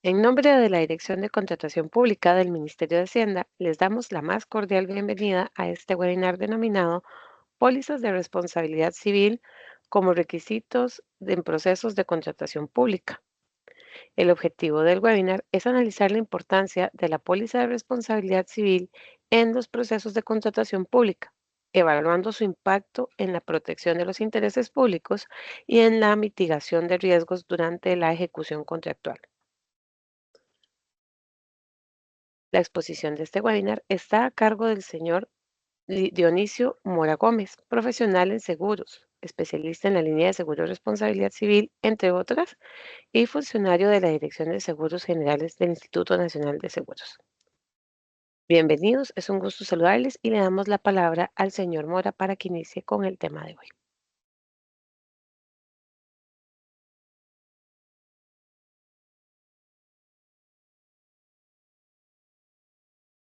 En nombre de la Dirección de Contratación Pública del Ministerio de Hacienda, les damos la más cordial bienvenida a este webinar denominado Pólizas de Responsabilidad Civil como requisitos en procesos de contratación pública. El objetivo del webinar es analizar la importancia de la póliza de responsabilidad civil en los procesos de contratación pública, evaluando su impacto en la protección de los intereses públicos y en la mitigación de riesgos durante la ejecución contractual. La exposición de este webinar está a cargo del señor Dionisio Mora Gómez, profesional en seguros, especialista en la línea de seguro de responsabilidad civil, entre otras, y funcionario de la Dirección de Seguros Generales del Instituto Nacional de Seguros. Bienvenidos, es un gusto saludarles y le damos la palabra al señor Mora para que inicie con el tema de hoy.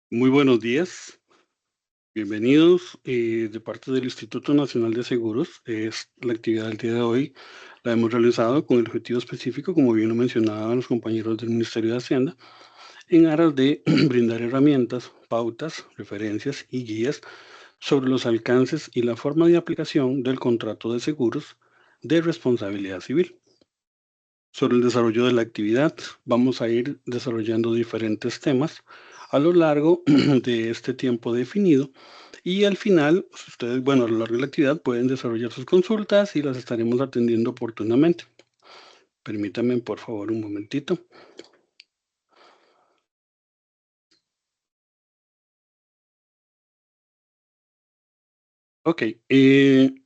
Muy buenos días, bienvenidos de parte del Instituto Nacional de Seguros. La actividad del día de hoy la hemos realizado con el objetivo específico, como bien lo mencionaban los compañeros del Ministerio de Hacienda, en aras de brindar herramientas, pautas, referencias y guías sobre los alcances y la forma de aplicación del contrato de seguros de responsabilidad civil. Sobre el desarrollo de la actividad, vamos a ir desarrollando diferentes temas a lo largo de este tiempo definido y al final, ustedes, bueno, a lo largo de la actividad pueden desarrollar sus consultas y las estaremos atendiendo oportunamente. Permítanme, por favor, un momentito. Ok, en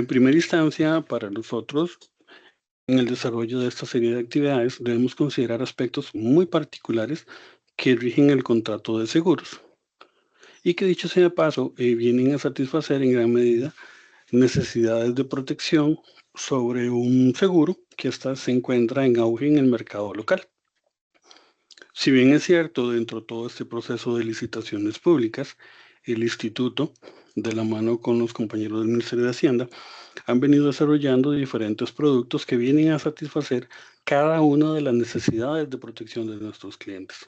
primera instancia, para nosotros, en el desarrollo de esta serie de actividades, debemos considerar aspectos muy particulares que rigen el contrato de seguros y que, dicho sea de paso, vienen a satisfacer en gran medida necesidades de protección sobre un seguro que se encuentra en auge en el mercado local. Si bien es cierto, dentro de todo este proceso de licitaciones públicas, el Instituto, de la mano con los compañeros del Ministerio de Hacienda, han venido desarrollando diferentes productos que vienen a satisfacer cada una de las necesidades de protección de nuestros clientes.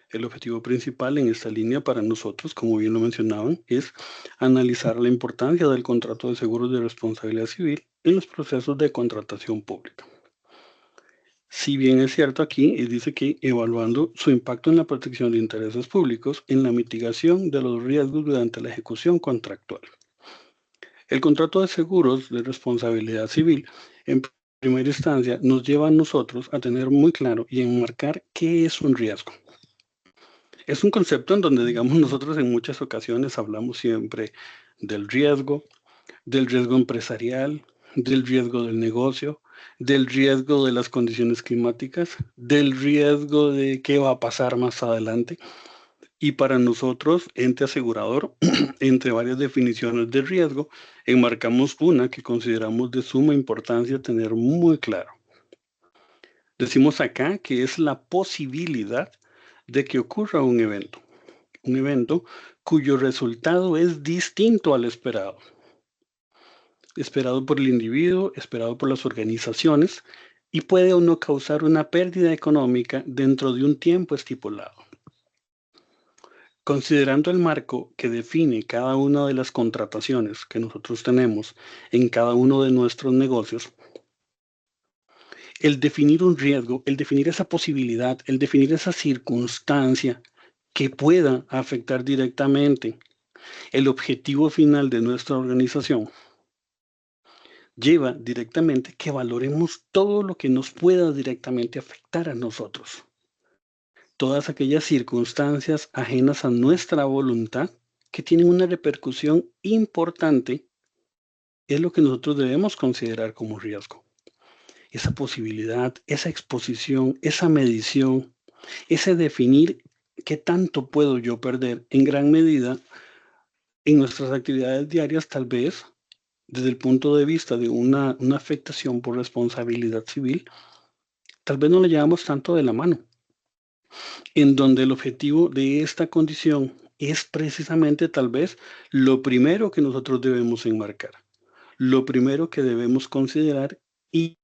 El objetivo principal en esta línea para nosotros, como bien lo mencionaban, es analizar la importancia del contrato de seguros de responsabilidad civil en los procesos de contratación pública. Si bien es cierto aquí, dice que evaluando su impacto en la protección de intereses públicos, en la mitigación de los riesgos durante la ejecución contractual. El contrato de seguros de responsabilidad civil, en primera instancia, nos lleva a nosotros a tener muy claro y enmarcar qué es un riesgo. Es un concepto en donde, digamos, nosotros en muchas ocasiones hablamos siempre del riesgo empresarial, del riesgo del negocio, del riesgo de las condiciones climáticas, del riesgo de qué va a pasar más adelante. Y para nosotros, ente asegurador, entre varias definiciones de riesgo, enmarcamos una que consideramos de suma importancia tener muy claro. Decimos acá que es la posibilidad de que ocurra un evento cuyo resultado es distinto al esperado por el individuo, esperado por las organizaciones, y puede o no causar una pérdida económica dentro de un tiempo estipulado. Considerando el marco que define cada una de las contrataciones que nosotros tenemos en cada uno de nuestros negocios, el definir un riesgo, el definir esa posibilidad, el definir esa circunstancia que pueda afectar directamente el objetivo final de nuestra organización, lleva directamente que valoremos todo lo que nos pueda directamente afectar a nosotros. Todas aquellas circunstancias ajenas a nuestra voluntad que tienen una repercusión importante es lo que nosotros debemos considerar como riesgo. Esa posibilidad, esa exposición, esa medición, ese definir qué tanto puedo yo perder en gran medida en nuestras actividades diarias, tal vez desde el punto de vista de una afectación por responsabilidad civil, tal vez no la llevamos tanto de la mano, en donde el objetivo de esta condición es precisamente tal vez lo primero que nosotros debemos enmarcar, lo primero que debemos considerar y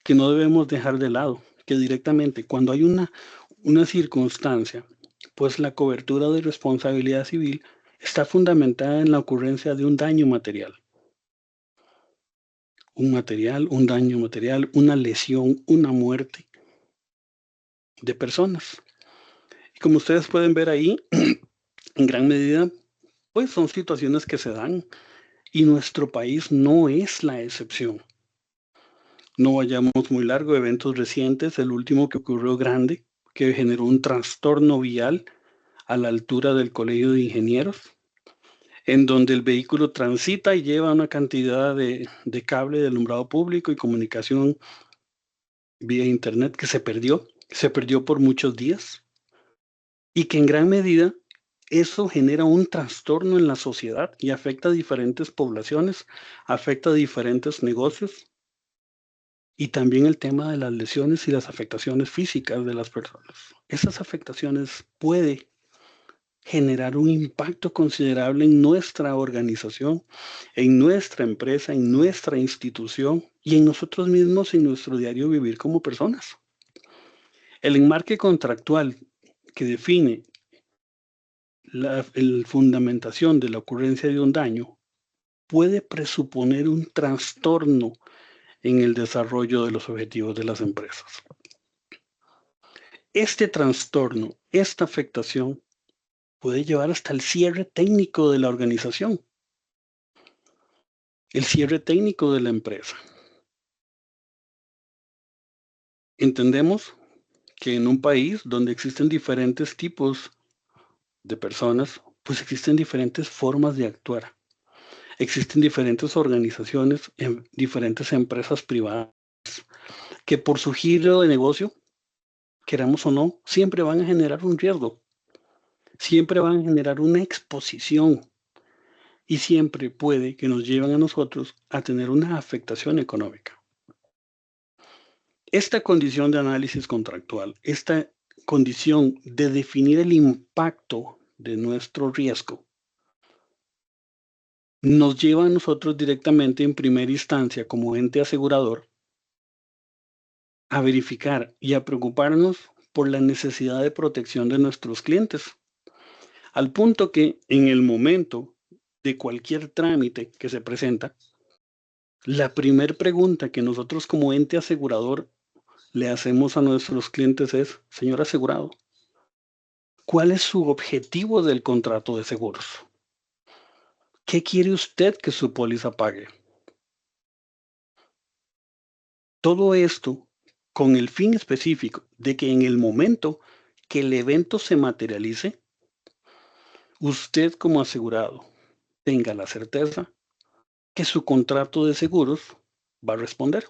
que no debemos dejar de lado, que directamente cuando hay una circunstancia, pues la cobertura de responsabilidad civil está fundamentada en la ocurrencia de un daño material. Un daño material, una lesión, una muerte de personas. Y como ustedes pueden ver ahí, en gran medida, pues son situaciones que se dan y nuestro país no es la excepción. No vayamos muy largo, eventos recientes, el último que ocurrió grande, que generó un trastorno vial a la altura del Colegio de Ingenieros, en donde el vehículo transita y lleva una cantidad de cable de alumbrado público y comunicación vía internet que se perdió por muchos días y que en gran medida eso genera un trastorno en la sociedad y afecta a diferentes poblaciones, afecta a diferentes negocios y también el tema de las lesiones y las afectaciones físicas de las personas. Esas afectaciones puede generar un impacto considerable en nuestra organización, en nuestra empresa, en nuestra institución y en nosotros mismos en nuestro diario vivir como personas. El enmarque contractual que define la fundamentación de la ocurrencia de un daño puede presuponer un trastorno en el desarrollo de los objetivos de las empresas. Este trastorno, esta afectación, puede llevar hasta el cierre técnico de la organización, el cierre técnico de la empresa. Entendemos que en un país donde existen diferentes tipos de personas, pues existen diferentes formas de actuar. Existen diferentes organizaciones, diferentes empresas privadas, que por su giro de negocio, queramos o no, siempre van a generar un riesgo, siempre van a generar una exposición y siempre puede que nos lleven a nosotros a tener una afectación económica. Esta condición de análisis contractual, esta condición de definir el impacto de nuestro riesgo, nos lleva a nosotros directamente en primera instancia como ente asegurador a verificar y a preocuparnos por la necesidad de protección de nuestros clientes, al punto que en el momento de cualquier trámite que se presenta, la primera pregunta que nosotros como ente asegurador le hacemos a nuestros clientes es, señor asegurado, ¿cuál es su objetivo del contrato de seguros? ¿Qué quiere usted que su póliza pague? Todo esto con el fin específico de que en el momento que el evento se materialice, usted como asegurado tenga la certeza que su contrato de seguros va a responder.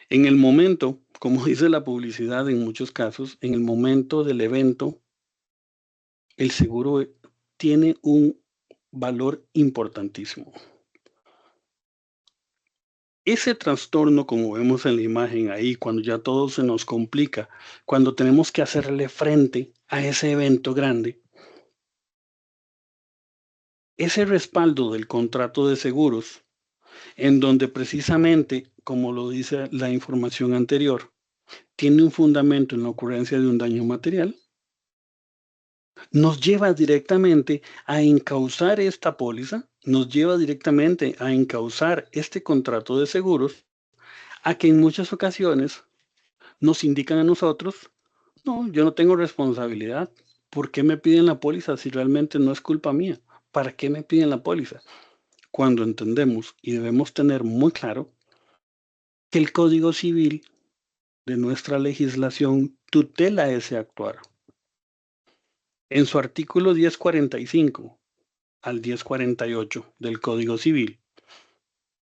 En el momento, como dice la publicidad en muchos casos, en el momento del evento, el seguro tiene un valor importantísimo. Ese trastorno, como vemos en la imagen ahí, cuando ya todo se nos complica, cuando tenemos que hacerle frente a ese evento grande, ese respaldo del contrato de seguros, en donde precisamente, como lo dice la información anterior, tiene un fundamento en la ocurrencia de un daño material, nos lleva directamente a encauzar esta póliza, nos lleva directamente a encauzar este contrato de seguros, a que en muchas ocasiones nos indican a nosotros, no, yo no tengo responsabilidad. ¿Por qué me piden la póliza si realmente no es culpa mía? ¿Para qué me piden la póliza? Cuando entendemos y debemos tener muy claro que el Código Civil de nuestra legislación tutela ese actuar. En su artículo 1045 al 1048 del Código Civil,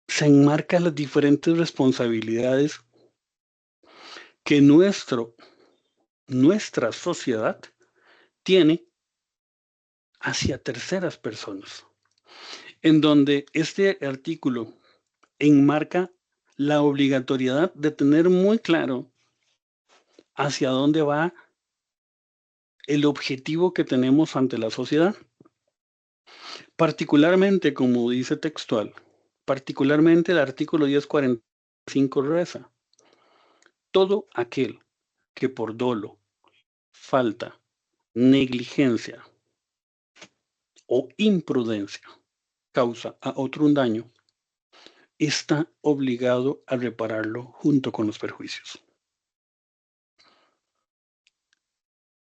se enmarcan las diferentes responsabilidades que nuestra sociedad tiene hacia terceras personas, en donde este artículo enmarca la obligatoriedad de tener muy claro hacia dónde va el objetivo que tenemos ante la sociedad. Particularmente, como dice textual, particularmente el artículo 1045 reza, Todo aquel que por dolo, falta, negligencia o imprudencia causa a otro un daño, está obligado a repararlo junto con los perjuicios.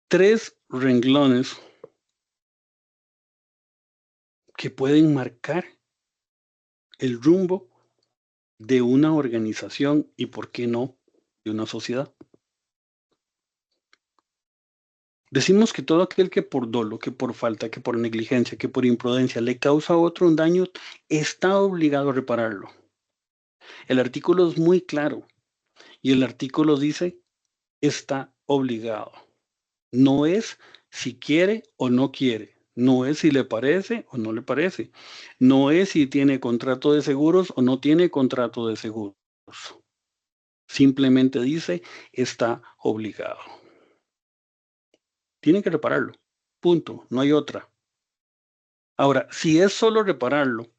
Tres renglones que pueden marcar el rumbo de una organización y, por qué no, de una sociedad. Decimos que todo aquel que por dolo, que por falta, que por negligencia, que por imprudencia le causa a otro un daño, está obligado a repararlo. El artículo es muy claro y el artículo dice está obligado. No es si quiere o no quiere. No es si le parece o no le parece. No es si tiene contrato de seguros o no tiene contrato de seguros. Simplemente dice está obligado. Tiene que repararlo. Punto. No hay otra. Ahora, si es solo repararlo,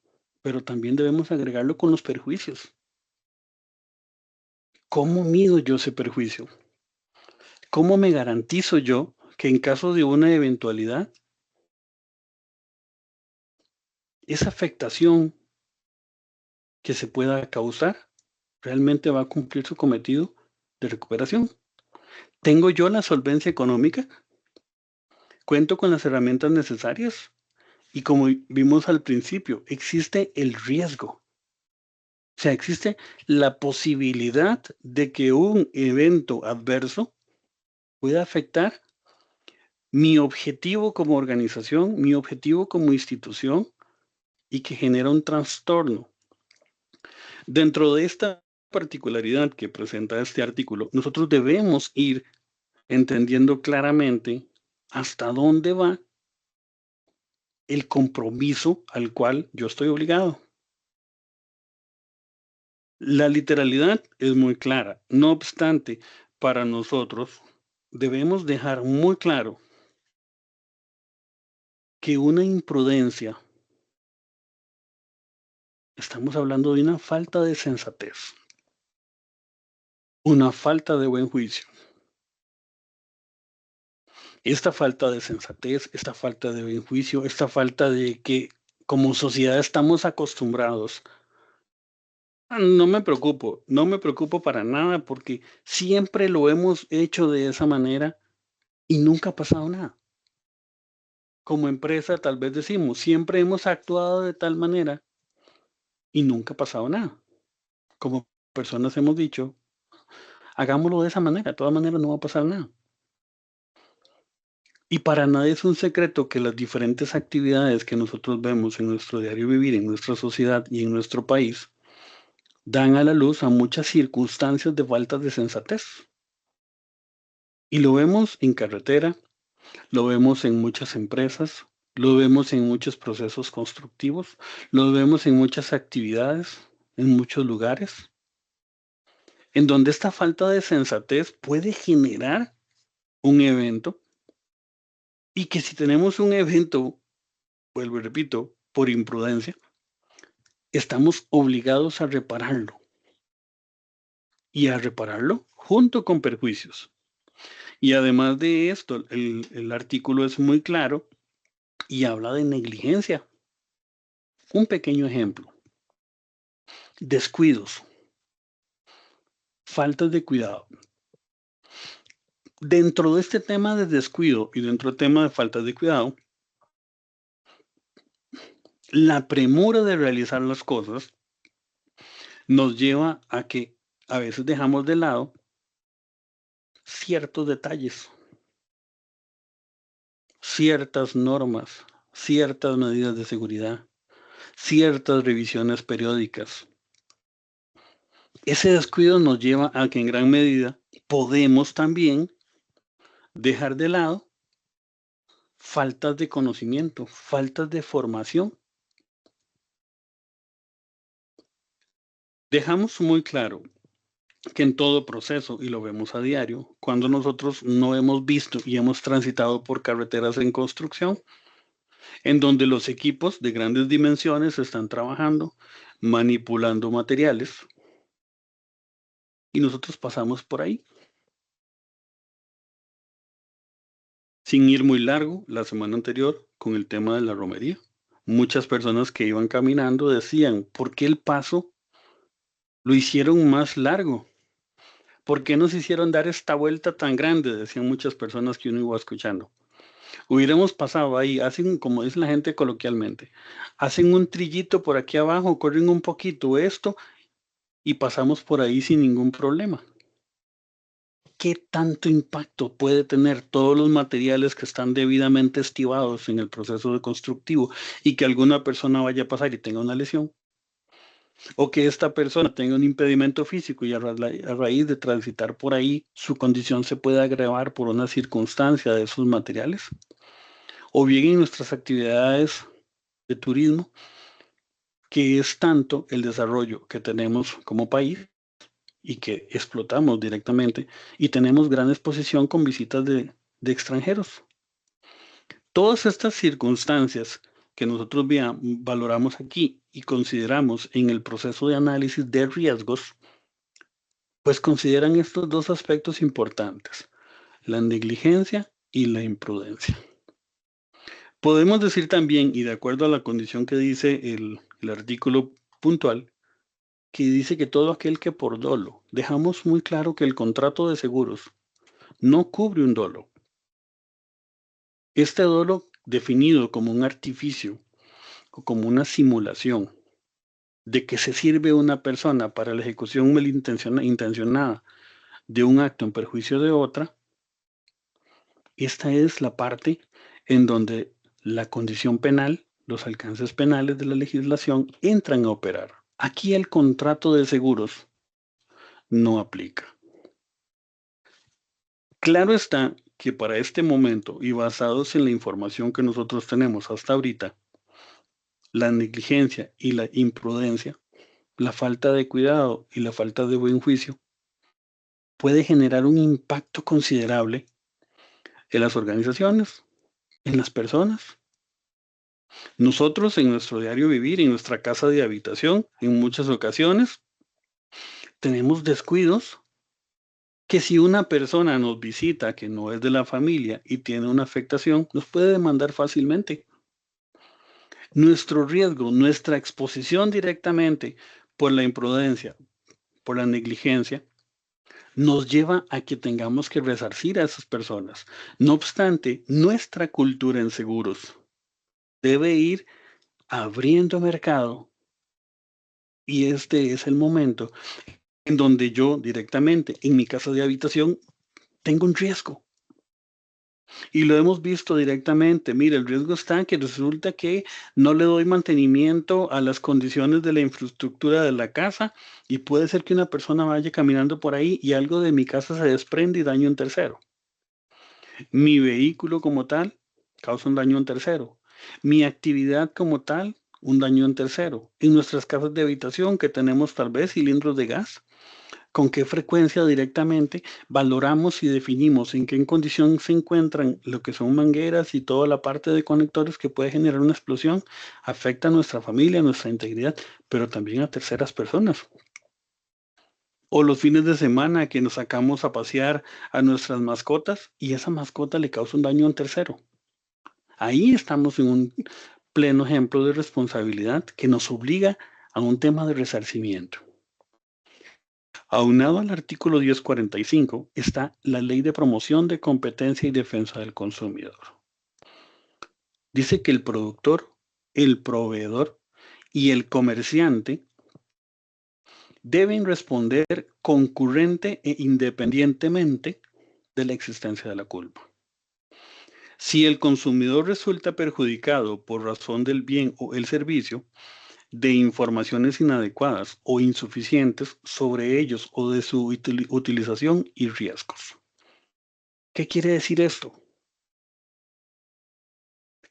pero también debemos agregarlo con los perjuicios. ¿Cómo mido yo ese perjuicio? ¿Cómo me garantizo yo que en caso de una eventualidad, esa afectación que se pueda causar realmente va a cumplir su cometido de recuperación? ¿Tengo yo la solvencia económica? ¿Cuento con las herramientas necesarias? Y como vimos al principio, existe el riesgo. O sea, existe la posibilidad de que un evento adverso pueda afectar mi objetivo como organización, mi objetivo como institución y que genera un trastorno. Dentro de esta particularidad que presenta este artículo, nosotros debemos ir entendiendo claramente hasta dónde va el compromiso al cual yo estoy obligado. La literalidad es muy clara. No obstante, para nosotros debemos dejar muy claro que una imprudencia, estamos hablando de una falta de sensatez, una falta de buen juicio. Esta falta de sensatez, esta falta de buen juicio, esta falta de que como sociedad estamos acostumbrados. No me preocupo para nada porque siempre lo hemos hecho de esa manera y nunca ha pasado nada. Como empresa tal vez decimos, siempre hemos actuado de tal manera y nunca ha pasado nada. Como personas hemos dicho, hagámoslo de esa manera, de todas maneras no va a pasar nada. Y para nadie es un secreto que las diferentes actividades que nosotros vemos en nuestro diario vivir, en nuestra sociedad y en nuestro país, dan a la luz a muchas circunstancias de falta de sensatez. Y lo vemos en carretera, lo vemos en muchas empresas, lo vemos en muchos procesos constructivos, lo vemos en muchas actividades, en muchos lugares, en donde esta falta de sensatez puede generar un evento y que si tenemos un evento, vuelvo y repito, por imprudencia, estamos obligados a repararlo y a repararlo junto con perjuicios. Y además de esto, el artículo es muy claro y habla de negligencia. Un pequeño ejemplo, descuidos, faltas de cuidado. Dentro de este tema de descuido y dentro del tema de faltas de cuidado, la premura de realizar las cosas nos lleva a que a veces dejamos de lado ciertos detalles, ciertas normas, ciertas medidas de seguridad, ciertas revisiones periódicas. Ese descuido nos lleva a que en gran medida podemos también dejar de lado faltas de conocimiento, faltas de formación. Dejamos muy claro que en todo proceso, y lo vemos a diario, cuando nosotros no hemos visto y hemos transitado por carreteras en construcción, en donde los equipos de grandes dimensiones están trabajando, manipulando materiales, y nosotros pasamos por ahí. Sin ir muy largo, la semana anterior, con el tema de la romería, muchas personas que iban caminando decían, ¿por qué el paso lo hicieron más largo? ¿Por qué nos hicieron dar esta vuelta tan grande? Decían muchas personas que uno iba escuchando. Hubiéramos pasado ahí, hacen, como dice la gente coloquialmente, hacen un trillito por aquí abajo, corren un poquito esto y pasamos por ahí sin ningún problema. ¿Qué tanto impacto puede tener todos los materiales que están debidamente estivados en el proceso de constructivo y que alguna persona vaya a pasar y tenga una lesión? O que esta persona tenga un impedimento físico y a raíz de transitar por ahí, su condición se pueda agravar por una circunstancia de esos materiales. O bien en nuestras actividades de turismo, que es tanto el desarrollo que tenemos como país y que explotamos directamente y tenemos gran exposición con visitas de extranjeros. Todas estas circunstancias que nosotros valoramos aquí y consideramos en el proceso de análisis de riesgos, pues consideran estos dos aspectos importantes, la negligencia y la imprudencia. Podemos decir también, y de acuerdo a la condición que dice el artículo puntual, que dice que todo aquel que por dolo, dejamos muy claro que el contrato de seguros no cubre un dolo. Este dolo, definido como un artificio o como una simulación de que se sirve una persona para la ejecución intencionada de un acto en perjuicio de otra, esta es la parte en donde la condición penal, los alcances penales de la legislación entran a operar. Aquí el contrato de seguros no aplica. Claro está que para este momento y basados en la información que nosotros tenemos hasta ahorita, la negligencia y la imprudencia, la falta de cuidado y la falta de buen juicio puede generar un impacto considerable en las organizaciones, en las personas. Nosotros en nuestro diario vivir, en nuestra casa de habitación, en muchas ocasiones, tenemos descuidos que si una persona nos visita que no es de la familia y tiene una afectación, nos puede demandar fácilmente. Nuestro riesgo, nuestra exposición directamente por la imprudencia, por la negligencia, nos lleva a que tengamos que resarcir a esas personas. No obstante, nuestra cultura en seguros debe ir abriendo mercado y este es el momento en donde yo directamente en mi casa de habitación tengo un riesgo. Y lo hemos visto directamente. Mira, el riesgo está en que resulta que no le doy mantenimiento a las condiciones de la infraestructura de la casa y puede ser que una persona vaya caminando por ahí y algo de mi casa se desprende y daño a un tercero. Mi vehículo como tal causa un daño a un tercero. Mi actividad como tal, un daño a un tercero. En nuestras casas de habitación que tenemos tal vez cilindros de gas, con qué frecuencia directamente valoramos y definimos en qué condición se encuentran lo que son mangueras y toda la parte de conectores que puede generar una explosión, afecta a nuestra familia, a nuestra integridad, pero también a terceras personas. O los fines de semana que nos sacamos a pasear a nuestras mascotas y esa mascota le causa un daño a un tercero. Ahí estamos en un pleno ejemplo de responsabilidad que nos obliga a un tema de resarcimiento. Aunado al artículo 1045 está la Ley de Promoción de Competencia y Defensa del Consumidor. Dice que el productor, el proveedor y el comerciante deben responder concurrente e independientemente de la existencia de la culpa. Si el consumidor resulta perjudicado por razón del bien o el servicio, de informaciones inadecuadas o insuficientes sobre ellos o de su utilización y riesgos. ¿Qué quiere decir esto?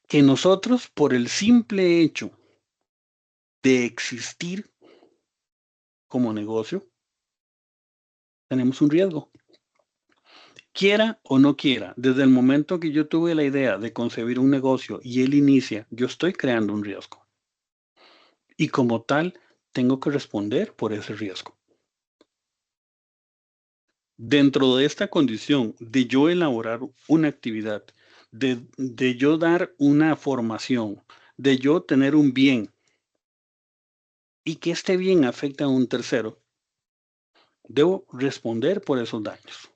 Que nosotros, por el simple hecho de existir como negocio, tenemos un riesgo. Quiera o no quiera, desde el momento que yo tuve la idea de concebir un negocio y él inicia, yo estoy creando un riesgo. Y como tal, tengo que responder por ese riesgo. Dentro de esta condición de yo elaborar una actividad, de yo dar una formación, de yo tener un bien y que este bien afecte a un tercero, debo responder por esos daños.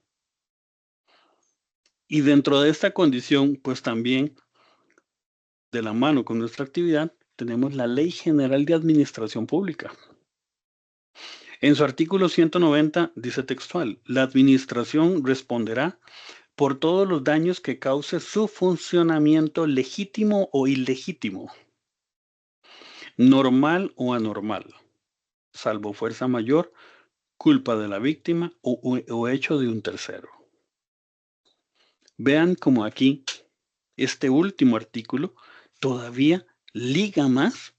Y dentro de esta condición, pues también de la mano con nuestra actividad, tenemos la Ley General de Administración Pública. En su artículo 190 dice textual, la administración responderá por todos los daños que cause su funcionamiento legítimo o ilegítimo, normal o anormal, salvo fuerza mayor, culpa de la víctima o hecho de un tercero. Vean como aquí este último artículo todavía liga más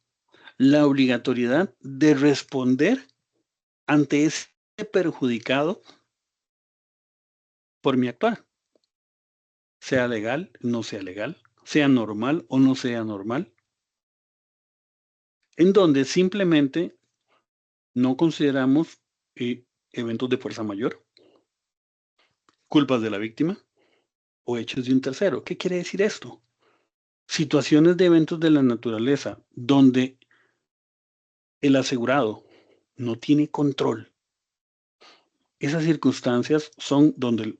la obligatoriedad de responder ante ese perjudicado por mi actuar, sea legal, no sea legal, sea normal o no sea normal, en donde simplemente no consideramos eventos de fuerza mayor, culpas de la víctima o hechos de un tercero. ¿Qué quiere decir esto? Situaciones de eventos de la naturaleza donde el asegurado no tiene control. Esas circunstancias son donde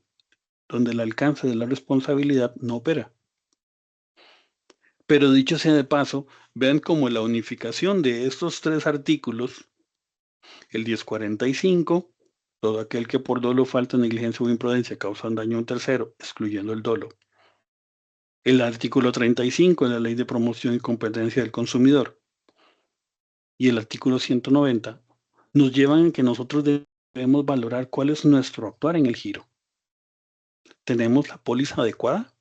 el alcance de la responsabilidad no opera. Pero dicho sea de paso, vean cómo la unificación de estos tres artículos, el 1045, todo aquel que por dolo, falta, negligencia o imprudencia causan daño a un tercero, excluyendo el dolo. El artículo 35 de la Ley de Promoción y Competencia del Consumidor y el artículo 190 nos llevan a que nosotros debemos valorar cuál es nuestro actuar en el giro. ¿Tenemos la póliza adecuada?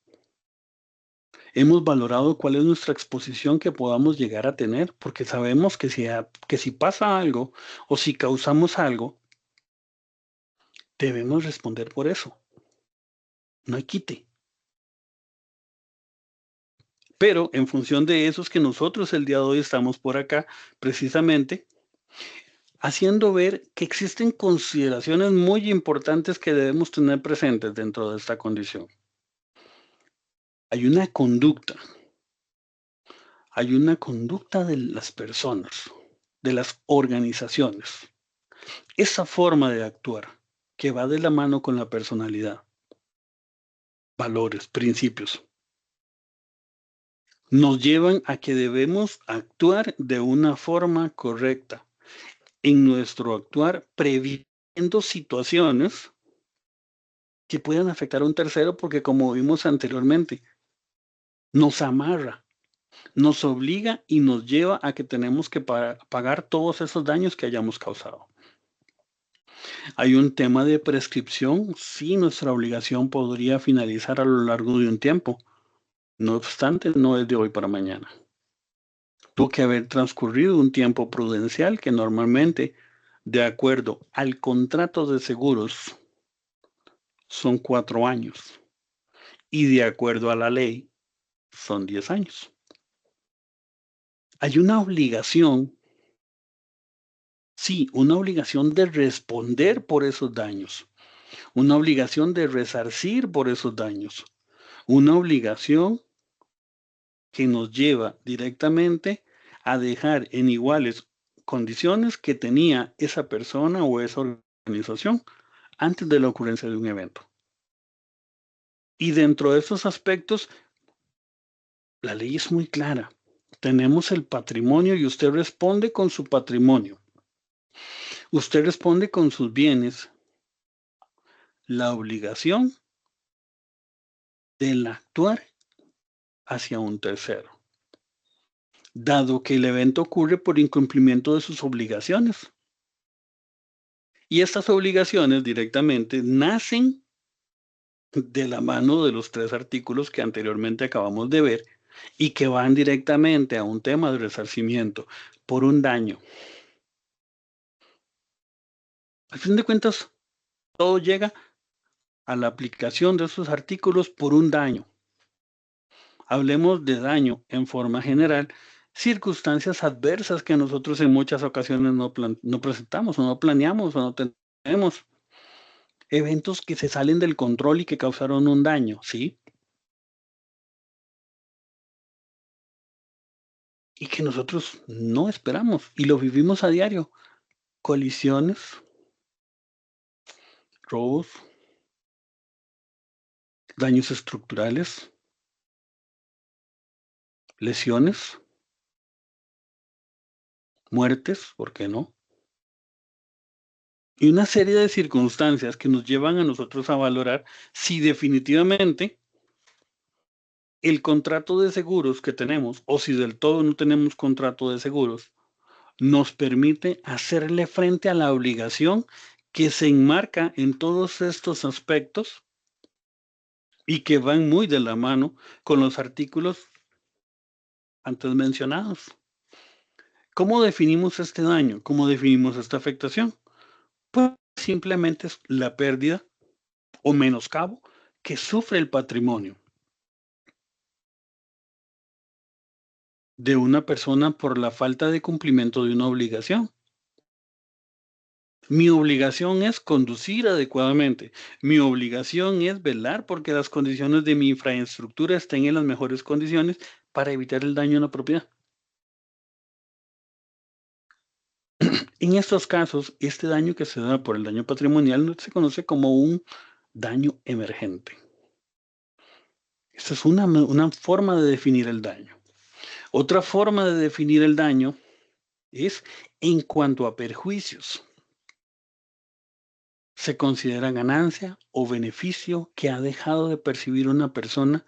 ¿Hemos valorado cuál es nuestra exposición que podamos llegar a tener? Porque sabemos que si pasa algo o si causamos algo, debemos responder por eso. No hay quite. Pero en función de eso es que nosotros el día de hoy estamos por acá, precisamente, haciendo ver que existen consideraciones muy importantes que debemos tener presentes dentro de esta condición. Hay una conducta de las personas, de las organizaciones. Esa forma de actuar que va de la mano con la personalidad, valores, principios, nos llevan a que debemos actuar de una forma correcta. En nuestro actuar, previendo situaciones que puedan afectar a un tercero, porque como vimos anteriormente, nos amarra, nos obliga y nos lleva a que tenemos que pagar todos esos daños que hayamos causado. Hay un tema de prescripción, sí, nuestra obligación podría finalizar a lo largo de un tiempo. No obstante, no es de hoy para mañana. Tuvo que haber transcurrido un tiempo prudencial que normalmente, de acuerdo al contrato de seguros, son 4 años y de acuerdo a la ley son 10 años. Hay una obligación, sí, una obligación de responder por esos daños, una obligación de resarcir por esos daños, una obligación que nos lleva directamente a dejar en iguales condiciones que tenía esa persona o esa organización antes de la ocurrencia de un evento. Y dentro de esos aspectos, la ley es muy clara. Tenemos el patrimonio y usted responde con su patrimonio. Usted responde con sus bienes. La obligación del actuar hacia un tercero, dado que el evento ocurre por incumplimiento de sus obligaciones. Y estas obligaciones directamente nacen de la mano de los 3 artículos que anteriormente acabamos de ver y que van directamente a un tema de resarcimiento por un daño. Al fin de cuentas, todo llega a la aplicación de esos artículos por un daño. Hablemos de daño en forma general, circunstancias adversas que nosotros en muchas ocasiones no presentamos o no planeamos o no tenemos. eventos que se salen del control y que causaron un daño, ¿sí? Y que nosotros no esperamos y lo vivimos a diario. Colisiones, robos, daños estructurales, lesiones, muertes, ¿por qué no? Y una serie de circunstancias que nos llevan a nosotros a valorar si definitivamente el contrato de seguros que tenemos, o si del todo no tenemos contrato de seguros, nos permite hacerle frente a la obligación que se enmarca en todos estos aspectos y que van muy de la mano con los artículos antes mencionados. ¿Cómo definimos este daño? ¿Cómo definimos esta afectación? Pues simplemente es la pérdida o menoscabo que sufre el patrimonio de una persona por la falta de cumplimiento de una obligación. Mi obligación es conducir adecuadamente. Mi obligación es velar porque las condiciones de mi infraestructura estén en las mejores condiciones para evitar el daño a la propiedad. En estos casos, este daño que se da por el daño patrimonial no se conoce como un daño emergente. Esta es una forma de definir el daño. Otra forma de definir el daño es en cuanto a perjuicios. Se considera ganancia o beneficio que ha dejado de percibir una persona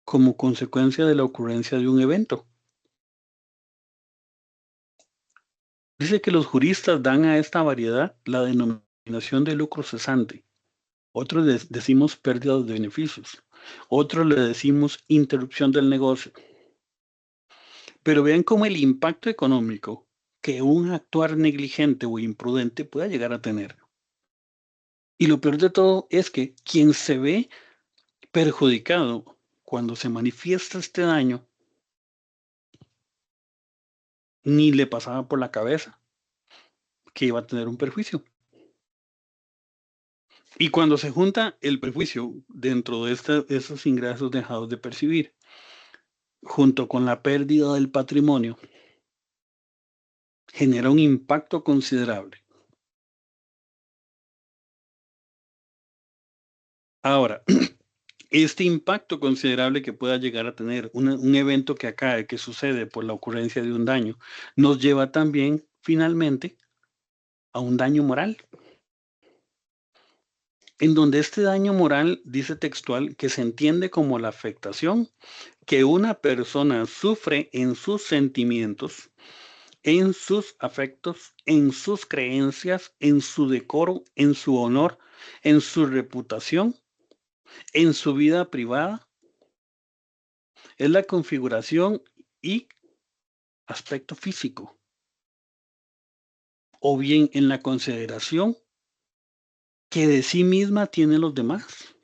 como consecuencia de la ocurrencia de un evento. Dice que los juristas dan a esta variedad la denominación de lucro cesante. Otros decimos pérdida de beneficios. Otros le decimos interrupción del negocio. Pero vean cómo el impacto económico que un actuar negligente o imprudente pueda llegar a tener. Y lo peor de todo es que quien se ve perjudicado cuando se manifiesta este daño ni le pasaba por la cabeza que iba a tener un perjuicio. Y cuando se junta el perjuicio dentro de esos ingresos dejados de percibir, junto con la pérdida del patrimonio, genera un impacto considerable. Ahora, este impacto considerable que pueda llegar a tener un evento que acabe, que sucede por la ocurrencia de un daño, nos lleva también, finalmente, a un daño moral, en donde este daño moral dice textual que se entiende como la afectación que una persona sufre en sus sentimientos, en sus afectos, en sus creencias, en su decoro, en su honor, en su reputación, en su vida privada. Es la configuración y aspecto físico, o bien en la consideración que de sí misma tienen los demás.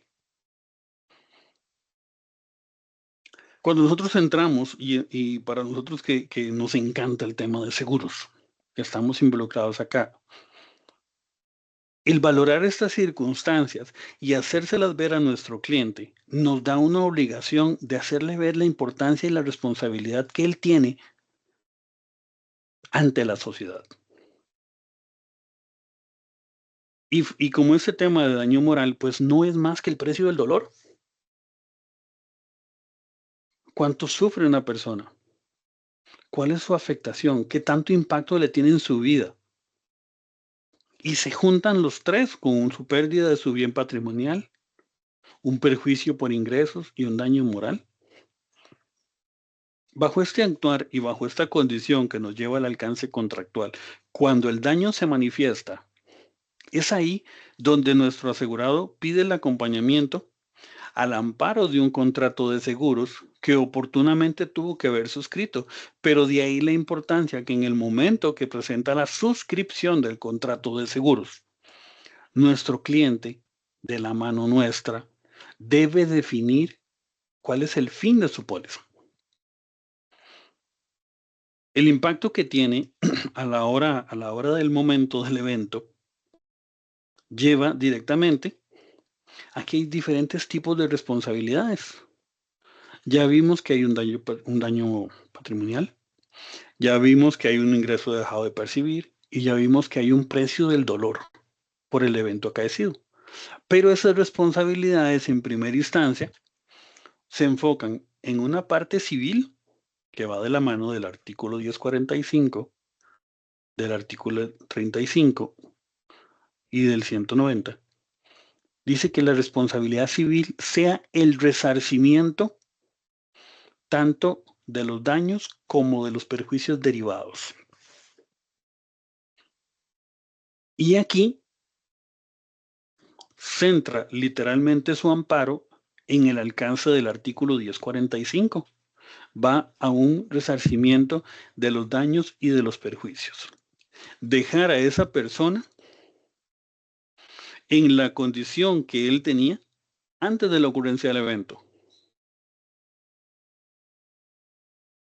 Cuando nosotros entramos, y para nosotros que nos encanta el tema de seguros, que estamos involucrados acá, el valorar estas circunstancias y hacérselas ver a nuestro cliente nos da una obligación de hacerle ver la importancia y la responsabilidad que él tiene ante la sociedad. Y como este tema de daño moral, pues no es más que el precio del dolor. ¿Cuánto sufre una persona? ¿Cuál es su afectación? ¿Qué tanto impacto le tiene en su vida? Y se juntan los tres con su pérdida de su bien patrimonial, un perjuicio por ingresos y un daño moral. Bajo este actuar y bajo esta condición que nos lleva al alcance contractual, cuando el daño se manifiesta, es ahí donde nuestro asegurado pide el acompañamiento al amparo de un contrato de seguros que oportunamente tuvo que haber suscrito, pero de ahí la importancia que en el momento que presenta la suscripción del contrato de seguros, nuestro cliente, de la mano nuestra, debe definir cuál es el fin de su póliza. El impacto que tiene a la hora del momento del evento lleva directamente a que hay diferentes tipos de responsabilidades. Ya vimos que hay un daño patrimonial, ya vimos que hay un ingreso dejado de percibir y ya vimos que hay un precio del dolor por el evento acaecido. Pero esas responsabilidades en primera instancia se enfocan en una parte civil que va de la mano del artículo 1045, del artículo 35 y del 190. Dice que la responsabilidad civil sea el resarcimiento tanto de los daños como de los perjuicios derivados. Y aquí centra literalmente su amparo en el alcance del artículo 1045. Va a un resarcimiento de los daños y de los perjuicios. Dejar a esa persona en la condición que él tenía antes de la ocurrencia del evento.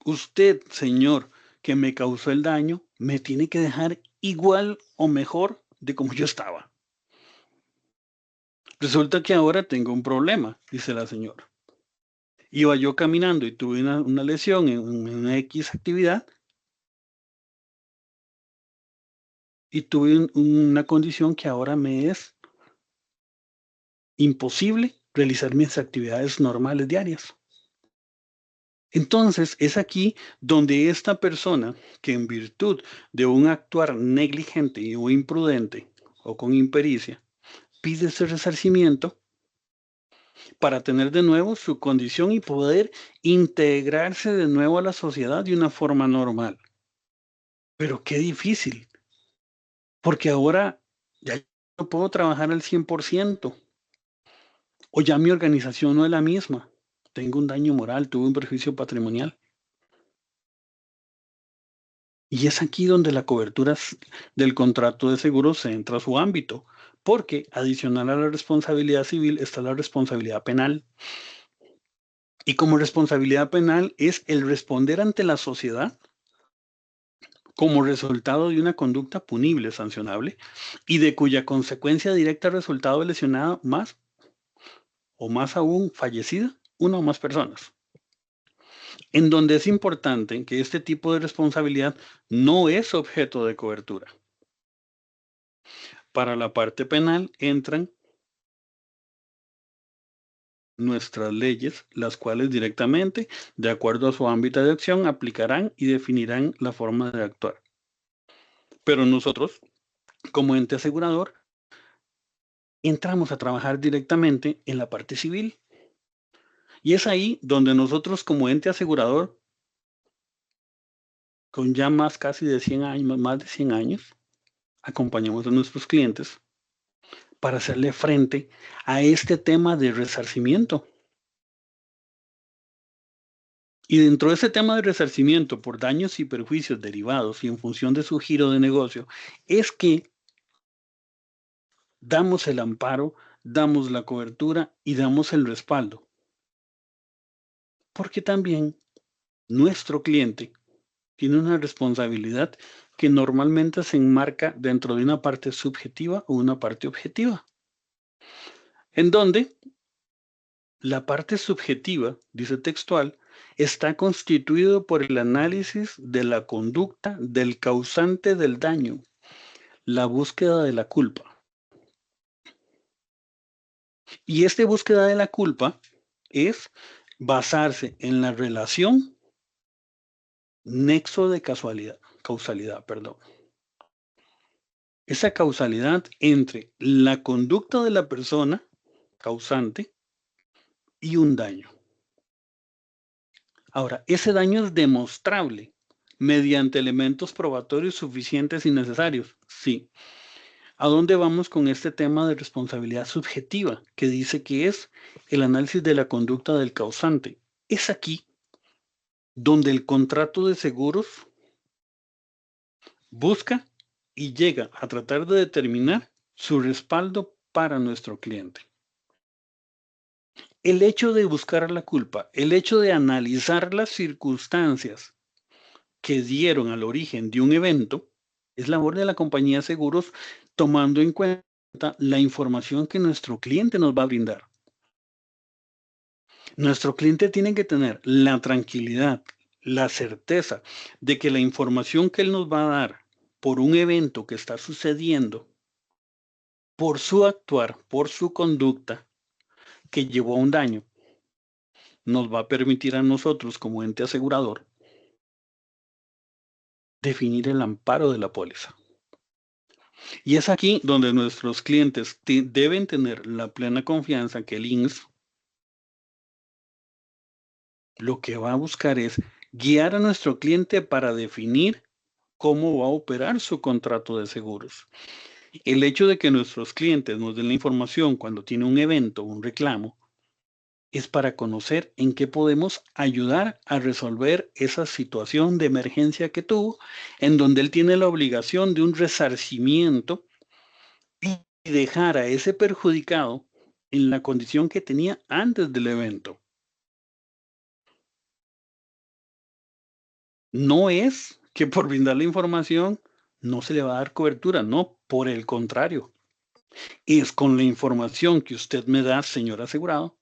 Usted, señor, que me causó el daño, me tiene que dejar igual o mejor de como yo estaba. Resulta que ahora tengo un problema, dice la señora. Iba yo caminando y tuve una lesión en una X actividad y tuve una condición que ahora me es imposible realizar mis actividades normales diarias. Entonces es aquí donde esta persona que en virtud de un actuar negligente o imprudente o con impericia pide ese resarcimiento para tener de nuevo su condición y poder integrarse de nuevo a la sociedad de una forma normal. Pero qué difícil, porque ahora ya no puedo trabajar al 100% o ya mi organización no es la misma. Tengo un daño moral, tuve un perjuicio patrimonial. Y es aquí donde la cobertura del contrato de seguro se entra a su ámbito, porque adicional a la responsabilidad civil está la responsabilidad penal. Y como responsabilidad penal es el responder ante la sociedad como resultado de una conducta punible, sancionable, y de cuya consecuencia directa resultado lesionada más o más aún fallecida una o más personas. En donde es importante que este tipo de responsabilidad no es objeto de cobertura. Para la parte penal entran nuestras leyes, las cuales directamente, de acuerdo a su ámbito de acción, aplicarán y definirán la forma de actuar. Pero nosotros, como ente asegurador, entramos a trabajar directamente en la parte civil. Y es ahí donde nosotros como ente asegurador, con ya más casi de 100 años, más de 100 años, acompañamos a nuestros clientes para hacerle frente a este tema de resarcimiento. Y dentro de ese tema de resarcimiento por daños y perjuicios derivados y en función de su giro de negocio, es que damos el amparo, damos la cobertura y damos el respaldo. Porque también nuestro cliente tiene una responsabilidad que normalmente se enmarca dentro de una parte subjetiva o una parte objetiva. En donde la parte subjetiva, dice textual, está constituido por el análisis de la conducta del causante del daño, la búsqueda de la culpa. Y esta búsqueda de la culpa es basarse en la relación nexo de causalidad, perdón. Esa causalidad entre la conducta de la persona causante y un daño. Ahora, ese daño es demostrable mediante elementos probatorios suficientes y necesarios. Sí. ¿A dónde vamos con este tema de responsabilidad subjetiva que dice que es el análisis de la conducta del causante? Es aquí donde el contrato de seguros busca y llega a tratar de determinar su respaldo para nuestro cliente. El hecho de buscar la culpa, el hecho de analizar las circunstancias que dieron al origen de un evento, es labor de la compañía de seguros tomando en cuenta la información que nuestro cliente nos va a brindar. Nuestro cliente tiene que tener la tranquilidad, la certeza de que la información que él nos va a dar por un evento que está sucediendo, por su actuar, por su conducta que llevó a un daño, nos va a permitir a nosotros como ente asegurador definir el amparo de la póliza. Y es aquí donde nuestros clientes deben tener la plena confianza que el INS lo que va a buscar es guiar a nuestro cliente para definir cómo va a operar su contrato de seguros. El hecho de que nuestros clientes nos den la información cuando tiene un evento, un reclamo, es para conocer en qué podemos ayudar a resolver esa situación de emergencia que tuvo, en donde él tiene la obligación de un resarcimiento y dejar a ese perjudicado en la condición que tenía antes del evento. No es que por brindar la información no se le va a dar cobertura, no, por el contrario. Es con la información que usted me da, señor asegurado,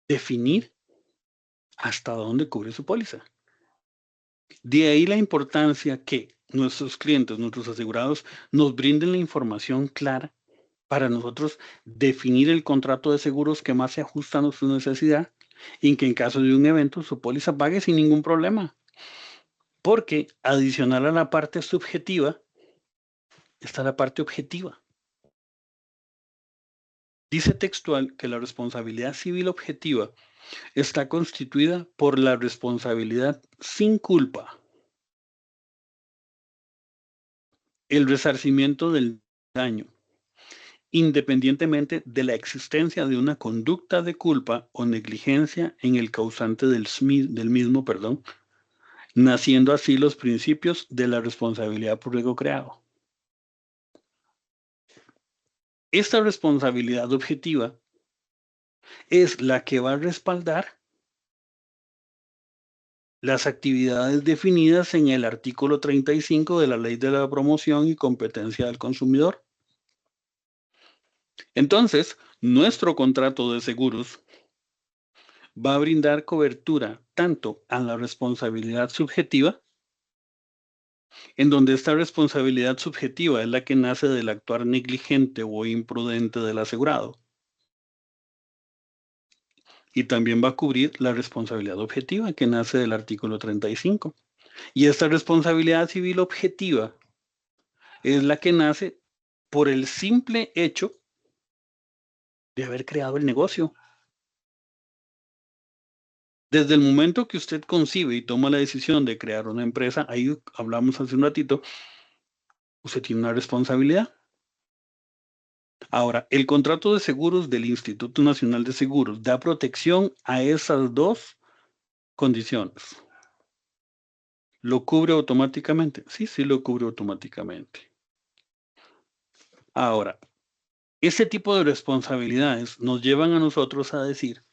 definir hasta dónde cubre su póliza. De ahí la importancia que nuestros clientes, nuestros asegurados, nos brinden la información clara para nosotros definir el contrato de seguros que más se ajusta a su necesidad y que en caso de un evento su póliza pague sin ningún problema. Porque adicional a la parte subjetiva está la parte objetiva. Dice textual que la responsabilidad civil objetiva está constituida por la responsabilidad sin culpa, el resarcimiento del daño, independientemente de la existencia de una conducta de culpa o negligencia en el causante del mismo, naciendo así los principios de la responsabilidad por riesgo creado. Esta responsabilidad objetiva es la que va a respaldar las actividades definidas en el artículo 35 de la Ley de la Promoción y Competencia del Consumidor. Entonces, nuestro contrato de seguros va a brindar cobertura tanto a la responsabilidad subjetiva, en donde esta responsabilidad subjetiva es la que nace del actuar negligente o imprudente del asegurado, y también va a cubrir la responsabilidad objetiva que nace del artículo 35. Y esta responsabilidad civil objetiva es la que nace por el simple hecho de haber creado el negocio. Desde el momento que usted concibe y toma la decisión de crear una empresa, ahí hablamos hace un ratito, usted tiene una responsabilidad. Ahora, el contrato de seguros del Instituto Nacional de Seguros da protección a esas dos condiciones. ¿Lo cubre automáticamente? Sí, sí lo cubre automáticamente. Ahora, ese tipo de responsabilidades nos llevan a nosotros a decir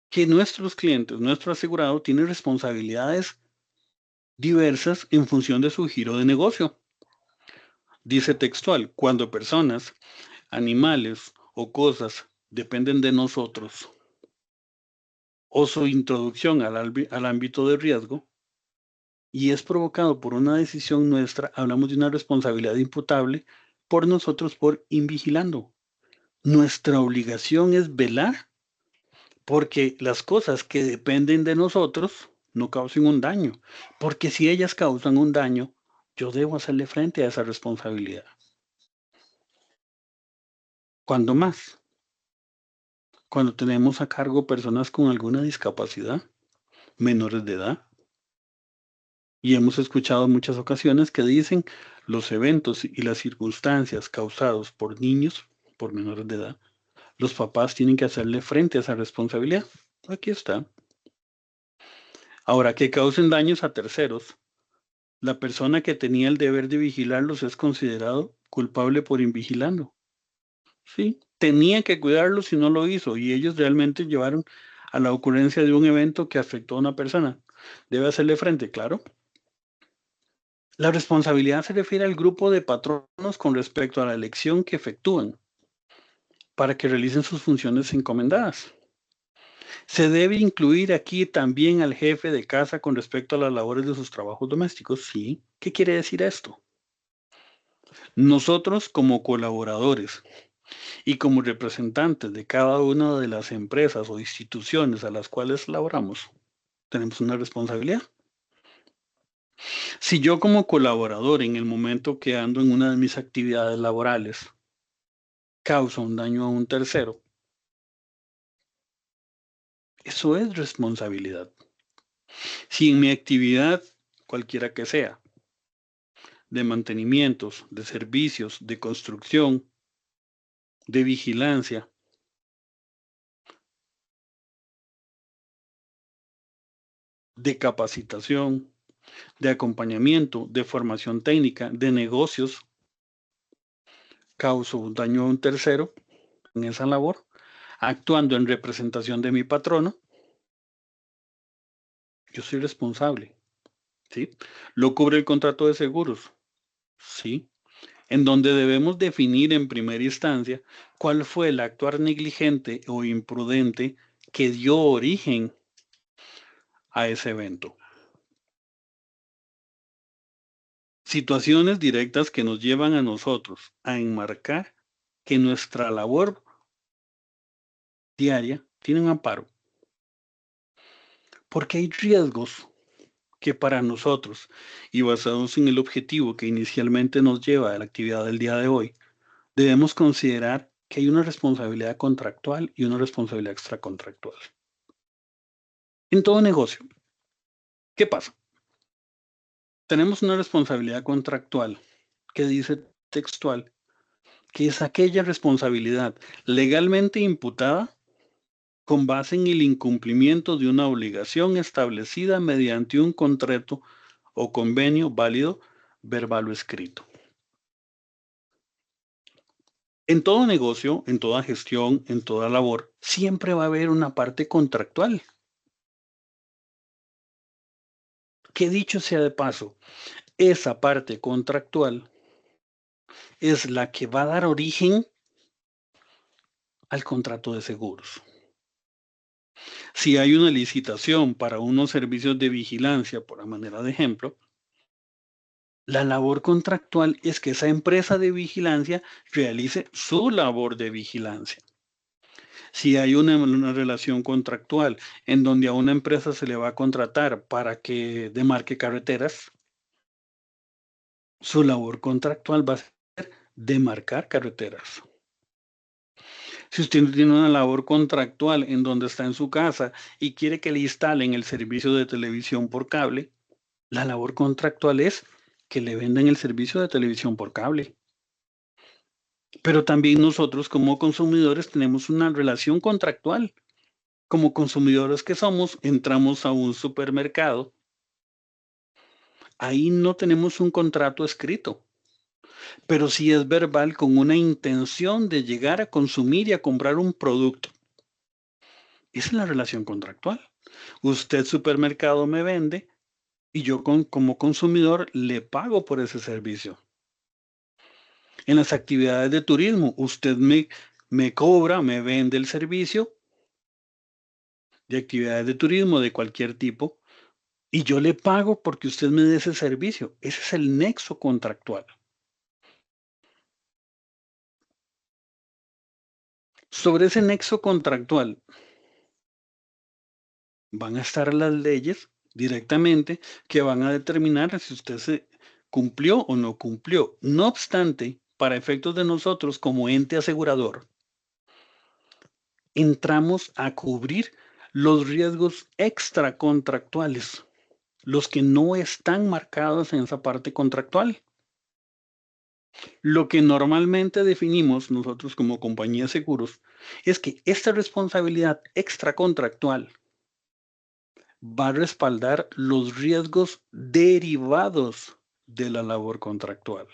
que nuestros clientes, nuestro asegurado, tiene responsabilidades diversas en función de su giro de negocio. Dice textual, cuando personas, animales o cosas dependen de nosotros o su introducción al ámbito de riesgo y es provocado por una decisión nuestra, hablamos de una responsabilidad imputable por nosotros por invigilando. Nuestra obligación es velar porque las cosas que dependen de nosotros no causen un daño, porque si ellas causan un daño, yo debo hacerle frente a esa responsabilidad. ¿Cuándo más? Cuando tenemos a cargo personas con alguna discapacidad, menores de edad. Y hemos escuchado en muchas ocasiones que dicen los eventos y las circunstancias causados por niños, por menores de edad, los papás tienen que hacerle frente a esa responsabilidad. Aquí está. Ahora, que causen daños a terceros, la persona que tenía el deber de vigilarlos es considerado culpable por invigilando. Sí, tenía que cuidarlos y no lo hizo, y ellos realmente llevaron a la ocurrencia de un evento que afectó a una persona. ¿Debe hacerle frente? Claro. La responsabilidad se refiere al grupo de patronos con respecto a la elección que efectúan para que realicen sus funciones encomendadas. ¿Se debe incluir aquí también al jefe de casa con respecto a las labores de sus trabajos domésticos? Sí. ¿Qué quiere decir esto? Nosotros como colaboradores y como representantes de cada una de las empresas o instituciones a las cuales laboramos, tenemos una responsabilidad. Si yo como colaborador en el momento que ando en una de mis actividades laborales causa un daño a un tercero, eso es responsabilidad. Si en mi actividad, cualquiera que sea, de mantenimientos, de servicios, de construcción, de vigilancia, de capacitación, de acompañamiento, de formación técnica, de negocios, causo un daño a un tercero en esa labor, actuando en representación de mi patrono, yo soy responsable, ¿sí? ¿Lo cubre el contrato de seguros? Sí. En donde debemos definir en primera instancia cuál fue el actuar negligente o imprudente que dio origen a ese evento. Situaciones directas que nos llevan a nosotros a enmarcar que nuestra labor diaria tiene un amparo, porque hay riesgos que para nosotros, y basados en el objetivo que inicialmente nos lleva a la actividad del día de hoy, debemos considerar que hay una responsabilidad contractual y una responsabilidad extracontractual. En todo negocio, ¿qué pasa? Tenemos una responsabilidad contractual que dice textual que es aquella responsabilidad legalmente imputada con base en el incumplimiento de una obligación establecida mediante un contrato o convenio válido, verbal o escrito. En todo negocio, en toda gestión, en toda labor, siempre va a haber una parte contractual. Que dicho sea de paso, esa parte contractual es la que va a dar origen al contrato de seguros. Si hay una licitación para unos servicios de vigilancia, por manera de ejemplo, la labor contractual es que esa empresa de vigilancia realice su labor de vigilancia. Si hay una relación contractual en donde a una empresa se le va a contratar para que demarque carreteras, su labor contractual va a ser demarcar carreteras. Si usted tiene una labor contractual en donde está en su casa y quiere que le instalen el servicio de televisión por cable, la labor contractual es que le vendan el servicio de televisión por cable. Pero también nosotros como consumidores tenemos una relación contractual. Como consumidores que somos, entramos a un supermercado. Ahí no tenemos un contrato escrito, pero sí es verbal con una intención de llegar a consumir y a comprar un producto. Esa es la relación contractual. Usted supermercado me vende y yo como consumidor le pago por ese servicio. En las actividades de turismo, usted me cobra, me vende el servicio de actividades de turismo de cualquier tipo y yo le pago porque usted me dé ese servicio. Ese es el nexo contractual. Sobre ese nexo contractual van a estar las leyes directamente que van a determinar si usted se cumplió o no cumplió. No obstante, para efectos de nosotros como ente asegurador, entramos a cubrir los riesgos extracontractuales, los que no están marcados en esa parte contractual. Lo que normalmente definimos nosotros como compañía de seguros es que esta responsabilidad extracontractual va a respaldar los riesgos derivados de la labor contractual.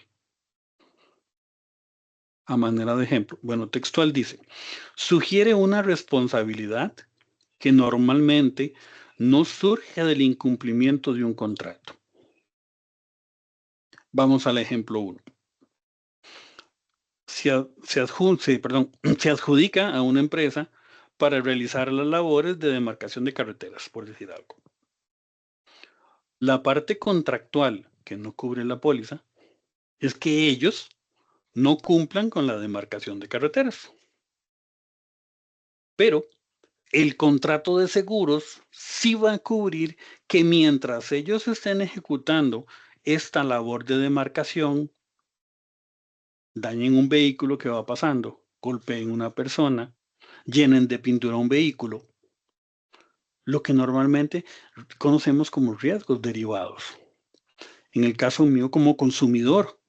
A manera de ejemplo, bueno, textual dice, sugiere una responsabilidad que normalmente no surge del incumplimiento de un contrato. Vamos al ejemplo 1. Se adjudica a una empresa para realizar las labores de demarcación de carreteras, por decir algo. La parte contractual que no cubre la póliza es que ellos no cumplan con la demarcación de carreteras. Pero el contrato de seguros sí va a cubrir que mientras ellos estén ejecutando esta labor de demarcación, dañen un vehículo que va pasando, golpeen una persona, llenen de pintura un vehículo, lo que normalmente conocemos como riesgos derivados. En el caso mío como consumidor,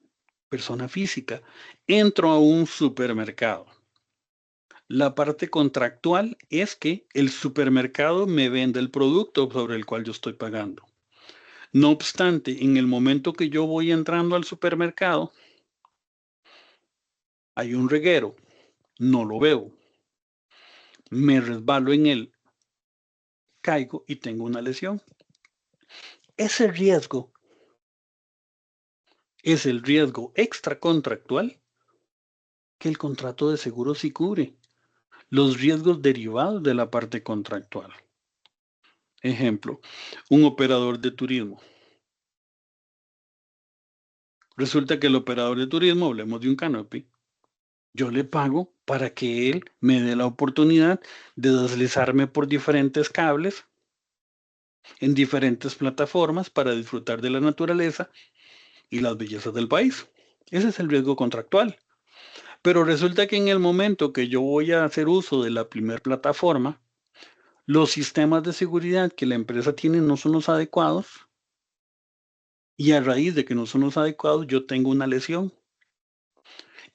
persona física, entro a un supermercado. La parte contractual es que el supermercado me vende el producto sobre el cual yo estoy pagando. No obstante, en el momento que yo voy entrando al supermercado, hay un reguero, no lo veo, me resbalo en él, caigo y tengo una lesión. Ese riesgo es el riesgo extracontractual que el contrato de seguro sí cubre, los riesgos derivados de la parte contractual. Ejemplo, un operador de turismo. Resulta que el operador de turismo, hablemos de un canopy, yo le pago para que él me dé la oportunidad de deslizarme por diferentes cables en diferentes plataformas para disfrutar de la naturaleza y las bellezas del país. Ese es el riesgo contractual. Pero resulta que en el momento que yo voy a hacer uso de la primera plataforma, los sistemas de seguridad que la empresa tiene no son los adecuados y a raíz de que no son los adecuados yo tengo una lesión.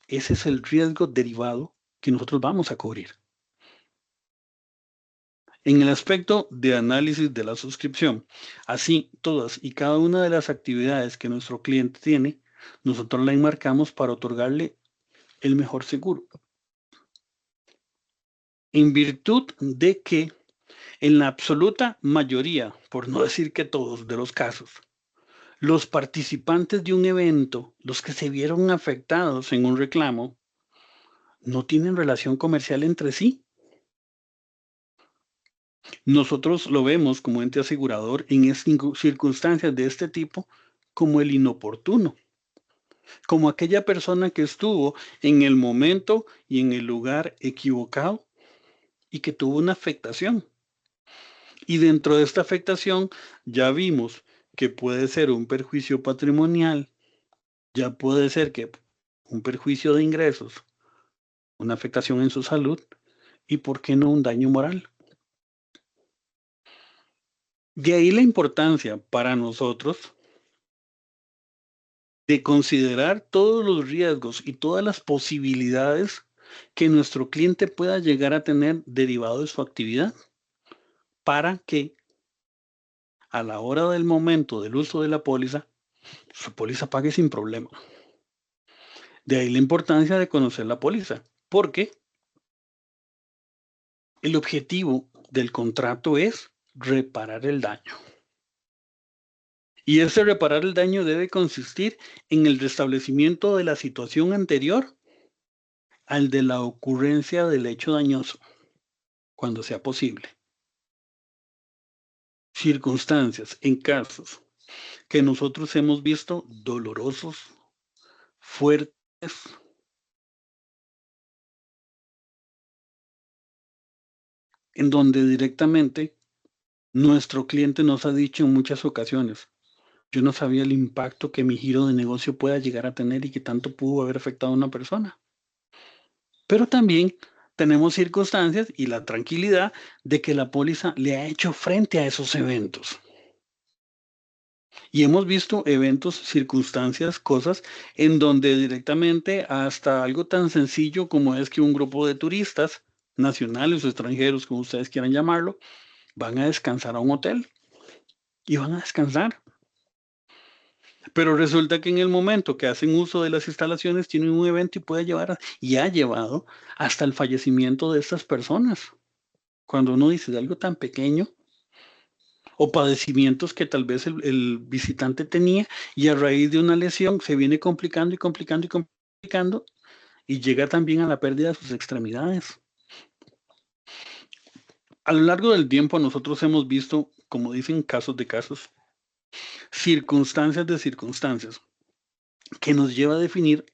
Ese es el riesgo derivado que nosotros vamos a cubrir. En el aspecto de análisis de la suscripción, así todas y cada una de las actividades que nuestro cliente tiene, nosotros la enmarcamos para otorgarle el mejor seguro. En virtud de que en la absoluta mayoría, por no decir que todos de los casos, los participantes de un evento, los que se vieron afectados en un reclamo, no tienen relación comercial entre sí. Nosotros lo vemos como ente asegurador en circunstancias de este tipo como el inoportuno, como aquella persona que estuvo en el momento y en el lugar equivocado y que tuvo una afectación. Y dentro de esta afectación ya vimos que puede ser un perjuicio patrimonial, ya puede ser que un perjuicio de ingresos, una afectación en su salud y, ¿por qué no, un daño moral? De ahí la importancia para nosotros de considerar todos los riesgos y todas las posibilidades que nuestro cliente pueda llegar a tener derivado de su actividad para que a la hora del momento del uso de la póliza, su póliza pague sin problema. De ahí la importancia de conocer la póliza, porque el objetivo del contrato es reparar el daño. Y ese reparar el daño debe consistir en el restablecimiento de la situación anterior al de la ocurrencia del hecho dañoso, cuando sea posible. Circunstancias en casos que nosotros hemos visto dolorosos, fuertes, en donde directamente nuestro cliente nos ha dicho en muchas ocasiones, yo no sabía el impacto que mi giro de negocio pueda llegar a tener y que tanto pudo haber afectado a una persona. Pero también tenemos circunstancias y la tranquilidad de que la póliza le ha hecho frente a esos eventos. Y hemos visto eventos, circunstancias, cosas en donde directamente hasta algo tan sencillo como es que un grupo de turistas, nacionales o extranjeros, como ustedes quieran llamarlo, van a descansar a un hotel y van a descansar. Pero resulta que en el momento que hacen uso de las instalaciones tienen un evento y puede llevar y ha llevado hasta el fallecimiento de estas personas. Cuando uno dice de algo tan pequeño, o padecimientos que tal vez el visitante tenía y a raíz de una lesión se viene complicando y complicando y complicando y llega también a la pérdida de sus extremidades. A lo largo del tiempo nosotros hemos visto, como dicen, casos de casos, circunstancias de circunstancias, que nos lleva a definir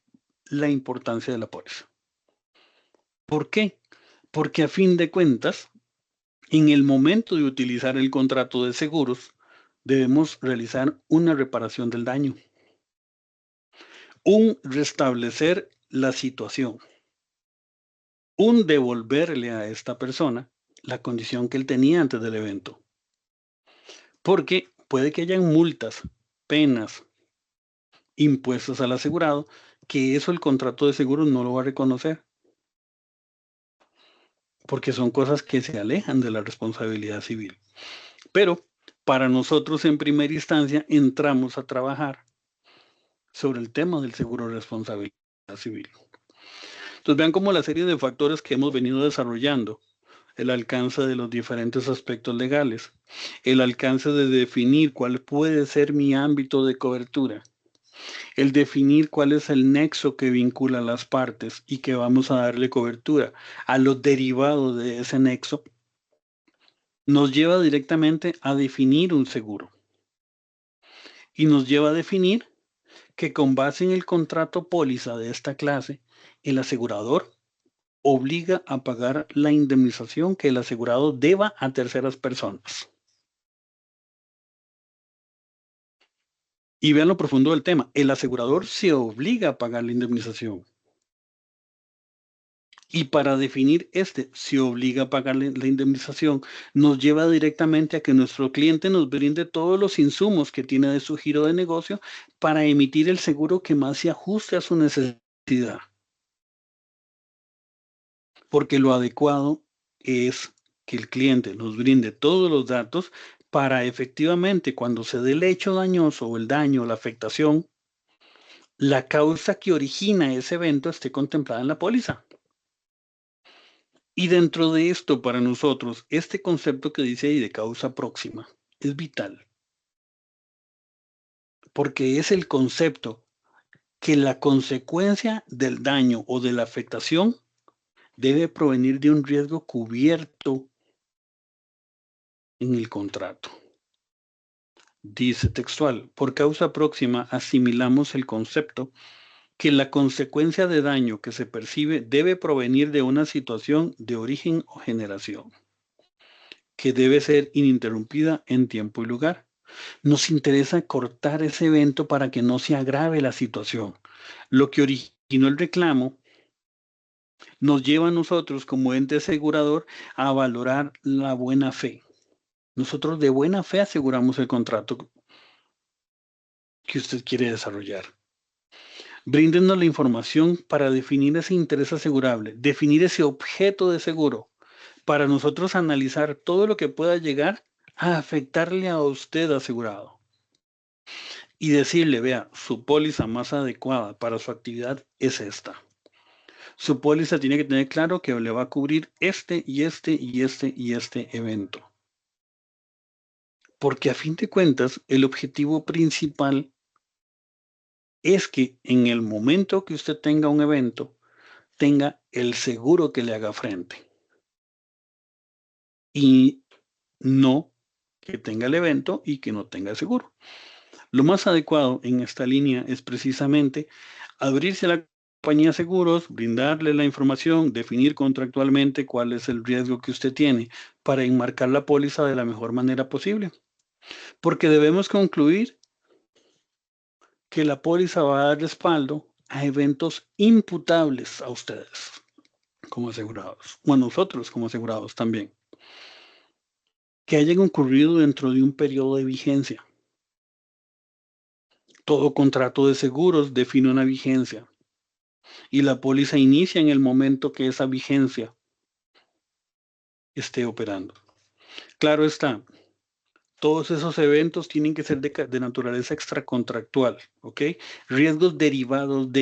la importancia de la póliza. ¿Por qué? Porque a fin de cuentas, en el momento de utilizar el contrato de seguros, debemos realizar una reparación del daño, un restablecer la situación, un devolverle a esta persona la condición que él tenía antes del evento. Porque puede que hayan multas, penas, impuestos al asegurado, que eso el contrato de seguros no lo va a reconocer, porque son cosas que se alejan de la responsabilidad civil. Pero para nosotros en primera instancia entramos a trabajar sobre el tema del seguro de responsabilidad civil. Entonces vean cómo la serie de factores que hemos venido desarrollando, el alcance de los diferentes aspectos legales, el alcance de definir cuál puede ser mi ámbito de cobertura, el definir cuál es el nexo que vincula las partes y que vamos a darle cobertura a los derivados de ese nexo, nos lleva directamente a definir un seguro. Y nos lleva a definir que con base en el contrato póliza de esta clase, el asegurador obliga a pagar la indemnización que el asegurado deba a terceras personas. Y vean lo profundo del tema. El asegurador se obliga a pagar la indemnización. Y para definir se obliga a pagar la indemnización, nos lleva directamente a que nuestro cliente nos brinde todos los insumos que tiene de su giro de negocio para emitir el seguro que más se ajuste a su necesidad. Porque lo adecuado es que el cliente nos brinde todos los datos para efectivamente cuando se dé el hecho dañoso o el daño o la afectación, la causa que origina ese evento esté contemplada en la póliza. Y dentro de esto, para nosotros, este concepto que dice ahí de causa próxima es vital, porque es el concepto que la consecuencia del daño o de la afectación debe provenir de un riesgo cubierto en el contrato. Dice textual, por causa próxima asimilamos el concepto que la consecuencia de daño que se percibe debe provenir de una situación de origen o generación, que debe ser ininterrumpida en tiempo y lugar. Nos interesa cortar ese evento para que no se agrave la situación. Lo que originó el reclamo nos lleva a nosotros como ente asegurador a valorar la buena fe. Nosotros de buena fe aseguramos el contrato que usted quiere desarrollar. Bríndenos la información para definir ese interés asegurable, definir ese objeto de seguro, para nosotros analizar todo lo que pueda llegar a afectarle a usted asegurado. Y decirle, vea, su póliza más adecuada para su actividad es esta. Su póliza tiene que tener claro que le va a cubrir este y este y este y este evento. Porque a fin de cuentas, el objetivo principal es que en el momento que usted tenga un evento, tenga el seguro que le haga frente. Y no que tenga el evento y que no tenga seguro. Lo más adecuado en esta línea es precisamente abrirse a la compañía de seguros, brindarle la información, definir contractualmente cuál es el riesgo que usted tiene para enmarcar la póliza de la mejor manera posible. Porque debemos concluir que la póliza va a dar respaldo a eventos imputables a ustedes como asegurados, o a nosotros como asegurados también, que hayan ocurrido dentro de un periodo de vigencia. Todo contrato de seguros define una vigencia y la póliza inicia en el momento que esa vigencia esté operando. Claro está, todos esos eventos tienen que ser de naturaleza extracontractual, ¿ok? Riesgos derivados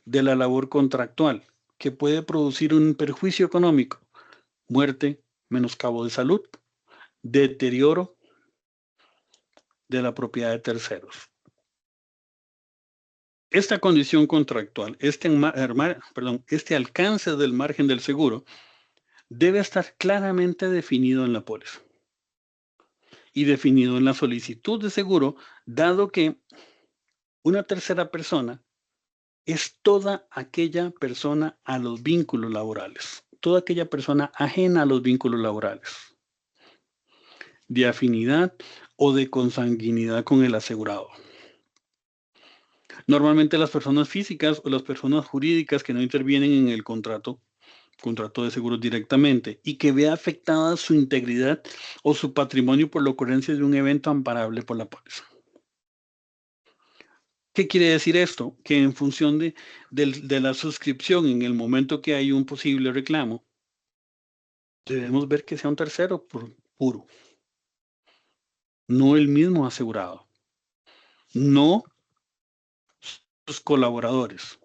de la labor contractual, que puede producir un perjuicio económico, muerte, menoscabo de salud, deterioro de la propiedad de terceros. Esta condición contractual, este alcance del margen del seguro, debe estar claramente definido en la póliza y definido en la solicitud de seguro, dado que una tercera persona es toda aquella persona a los vínculos laborales, toda aquella persona ajena a los vínculos laborales, de afinidad o de consanguinidad con el asegurado. Normalmente las personas físicas o las personas jurídicas que no intervienen en el contrato de seguros directamente y que vea afectada su integridad o su patrimonio por la ocurrencia de un evento amparable por la póliza. ¿Qué quiere decir esto? Que en función de la suscripción, en el momento que hay un posible reclamo, debemos ver que sea un tercero puro, no el mismo asegurado, no sus colaboradores,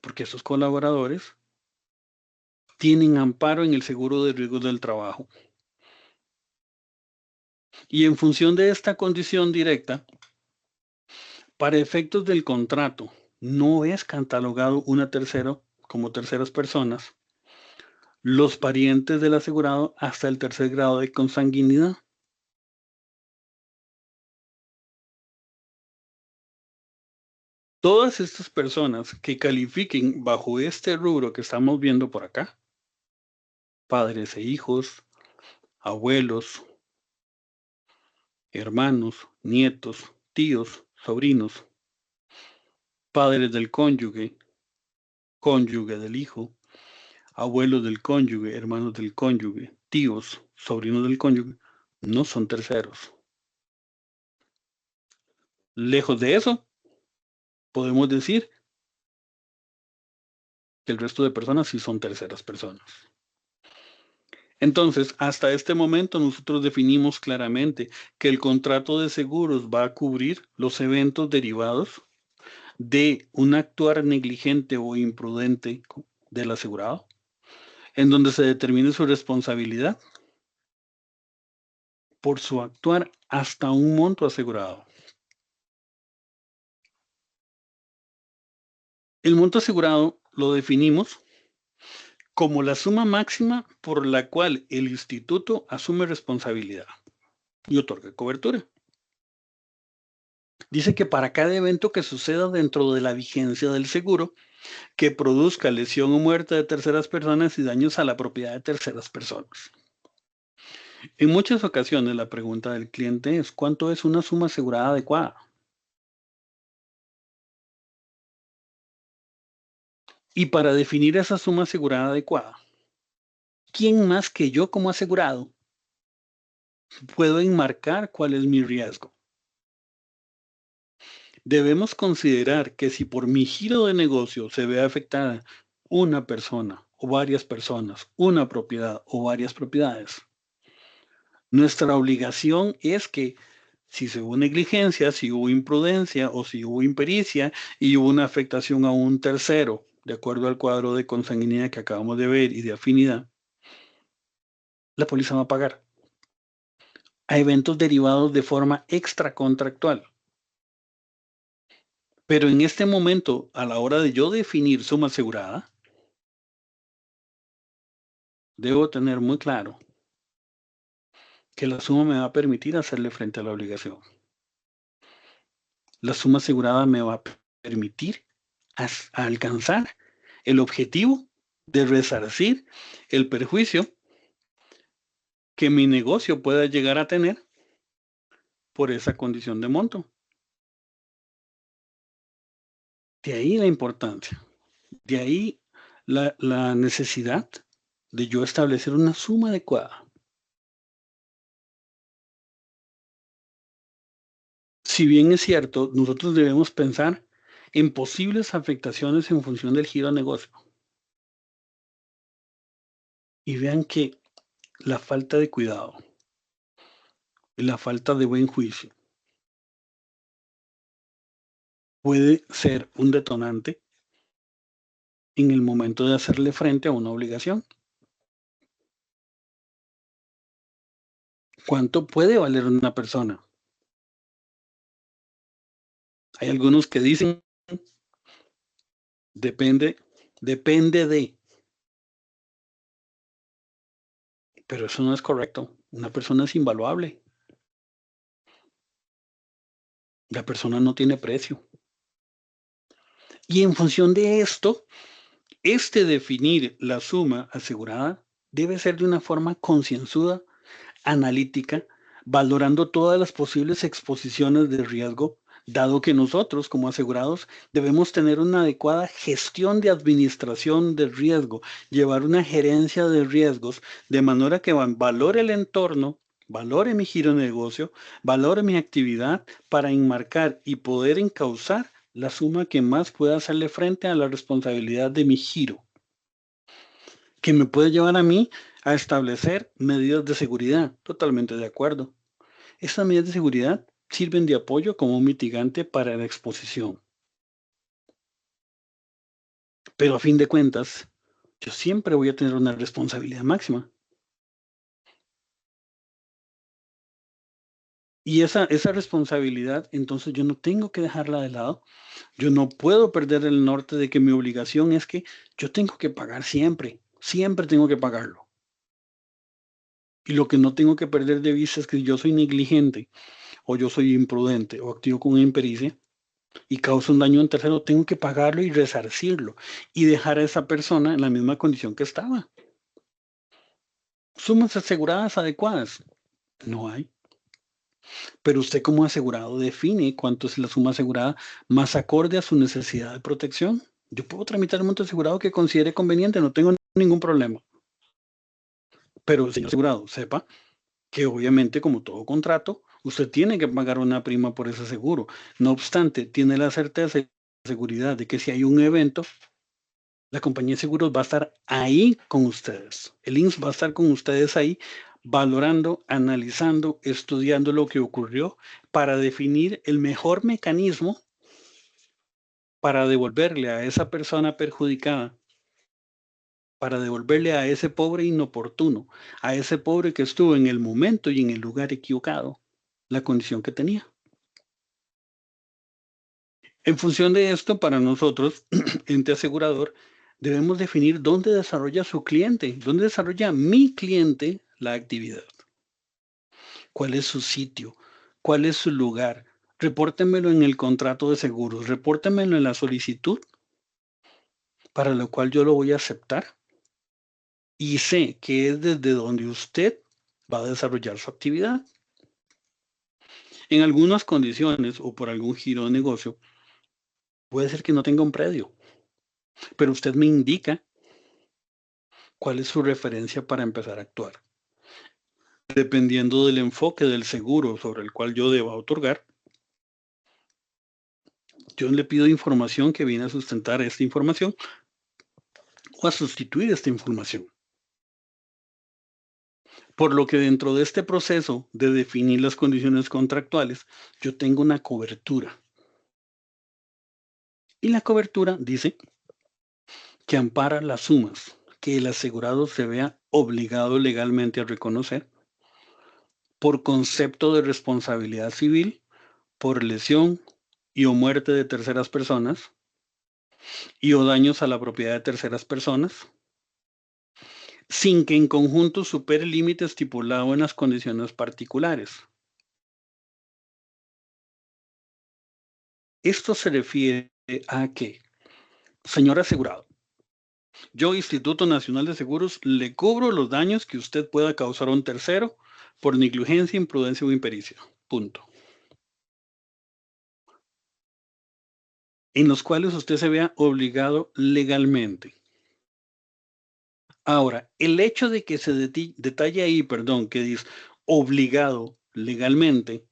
porque esos colaboradores tienen amparo en el seguro de riesgos del trabajo. Y en función de esta condición directa, para efectos del contrato, no es catalogado como terceras personas los parientes del asegurado hasta el tercer grado de consanguinidad. Todas estas personas que califiquen bajo este rubro que estamos viendo por acá, padres e hijos, abuelos, hermanos, nietos, tíos, sobrinos, padres del cónyuge, cónyuge del hijo, abuelos del cónyuge, hermanos del cónyuge, tíos, sobrinos del cónyuge, no son terceros. Lejos de eso, podemos decir que el resto de personas sí son terceras personas. Entonces, hasta este momento nosotros definimos claramente que el contrato de seguros va a cubrir los eventos derivados de un actuar negligente o imprudente del asegurado, en donde se determine su responsabilidad por su actuar hasta un monto asegurado. El monto asegurado lo definimos como la suma máxima por la cual el instituto asume responsabilidad y otorga cobertura. Dice que para cada evento que suceda dentro de la vigencia del seguro, que produzca lesión o muerte de terceras personas y daños a la propiedad de terceras personas. En muchas ocasiones la pregunta del cliente es ¿cuánto es una suma asegurada adecuada? Y para definir esa suma asegurada adecuada, ¿quién más que yo como asegurado puedo enmarcar cuál es mi riesgo? Debemos considerar que si por mi giro de negocio se ve afectada una persona o varias personas, una propiedad o varias propiedades, nuestra obligación es que si se hubo negligencia, si hubo imprudencia o si hubo impericia y hubo una afectación a un tercero, de acuerdo al cuadro de consanguinidad que acabamos de ver y de afinidad, la póliza va a pagar a eventos derivados de forma extracontractual. Pero en este momento, a la hora de yo definir suma asegurada, debo tener muy claro que la suma me va a permitir hacerle frente a la obligación. La suma asegurada me va a permitir alcanzar el objetivo de resarcir el perjuicio que mi negocio pueda llegar a tener por esa condición de monto. De ahí la importancia, de ahí la necesidad de yo establecer una suma adecuada. Si bien es cierto, nosotros debemos pensar en posibles afectaciones en función del giro de negocio. Y vean que la falta de cuidado y la falta de buen juicio puede ser un detonante en el momento de hacerle frente a una obligación. ¿Cuánto puede valer una persona? Hay algunos que dicen, depende, depende de, pero eso no es correcto. Una persona es invaluable. La persona no tiene precio. Y en función de esto, definir la suma asegurada debe ser de una forma concienzuda, analítica, valorando todas las posibles exposiciones de riesgo, dado que nosotros como asegurados debemos tener una adecuada gestión de administración del riesgo, llevar una gerencia de riesgos de manera que valore el entorno, valore mi giro de negocio, valore mi actividad para enmarcar y poder encauzar la suma que más pueda hacerle frente a la responsabilidad de mi giro, que me puede llevar a mí a establecer medidas de seguridad. Totalmente de acuerdo. Estas medidas de seguridad sirven de apoyo como un mitigante para la exposición. Pero a fin de cuentas, yo siempre voy a tener una responsabilidad máxima. Y esa responsabilidad, entonces yo no tengo que dejarla de lado. Yo no puedo perder el norte de que mi obligación es que yo tengo que pagar siempre. Siempre tengo que pagarlo. Y lo que no tengo que perder de vista es que si yo soy negligente o yo soy imprudente o actúo con impericia y causo un daño a un tercero, tengo que pagarlo y resarcirlo y dejar a esa persona en la misma condición que estaba. Sumas aseguradas adecuadas. No hay. Pero usted como asegurado define cuánto es la suma asegurada más acorde a su necesidad de protección. Yo puedo tramitar un monto asegurado que considere conveniente, no tengo ningún problema. Pero, señor asegurado, sepa que obviamente, como todo contrato, usted tiene que pagar una prima por ese seguro. No obstante, tiene la certeza y la seguridad de que si hay un evento, la compañía de seguros va a estar ahí con ustedes. El INSS va a estar con ustedes ahí valorando, analizando, estudiando lo que ocurrió para definir el mejor mecanismo para devolverle a esa persona perjudicada, para devolverle a ese pobre inoportuno, a ese pobre que estuvo en el momento y en el lugar equivocado, la condición que tenía. En función de esto, para nosotros, ente asegurador, debemos definir dónde desarrolla su cliente, dónde desarrolla mi cliente la actividad. ¿Cuál es su sitio? ¿Cuál es su lugar? Repórtemelo en el contrato de seguros, repórtemelo en la solicitud para lo cual yo lo voy a aceptar y sé que es desde donde usted va a desarrollar su actividad. En algunas condiciones o por algún giro de negocio, puede ser que no tenga un predio, pero usted me indica cuál es su referencia para empezar a actuar. Dependiendo del enfoque del seguro sobre el cual yo deba otorgar, yo le pido información que viene a sustentar esta información o a sustituir esta información. Por lo que dentro de este proceso de definir las condiciones contractuales, yo tengo una cobertura. Y la cobertura dice que ampara las sumas que el asegurado se vea obligado legalmente a reconocer por concepto de responsabilidad civil, por lesión y o muerte de terceras personas y o daños a la propiedad de terceras personas, sin que en conjunto supere el límite estipulado en las condiciones particulares. Esto se refiere a que, señor asegurado, yo, Instituto Nacional de Seguros, le cubro los daños que usted pueda causar a un tercero por negligencia, imprudencia o impericia. Punto. En los cuales usted se vea obligado legalmente. Ahora, el hecho de que se detalle ahí, perdón, que dice obligado legalmente,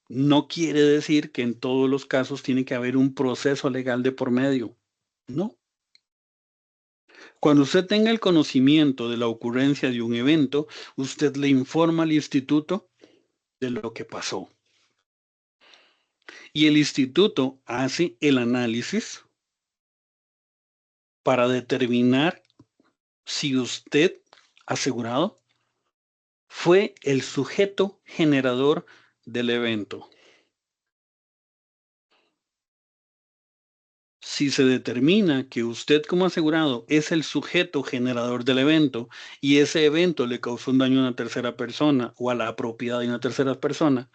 no quiere decir que en todos los casos tiene que haber un proceso legal de por medio. No. Cuando usted tenga el conocimiento de la ocurrencia de un evento, usted le informa al instituto de lo que pasó. Y el instituto hace el análisis para determinar si usted, asegurado, fue el sujeto generador del evento. Si se determina que usted como asegurado es el sujeto generador del evento y ese evento le causó un daño a una tercera persona o a la propiedad de una tercera persona,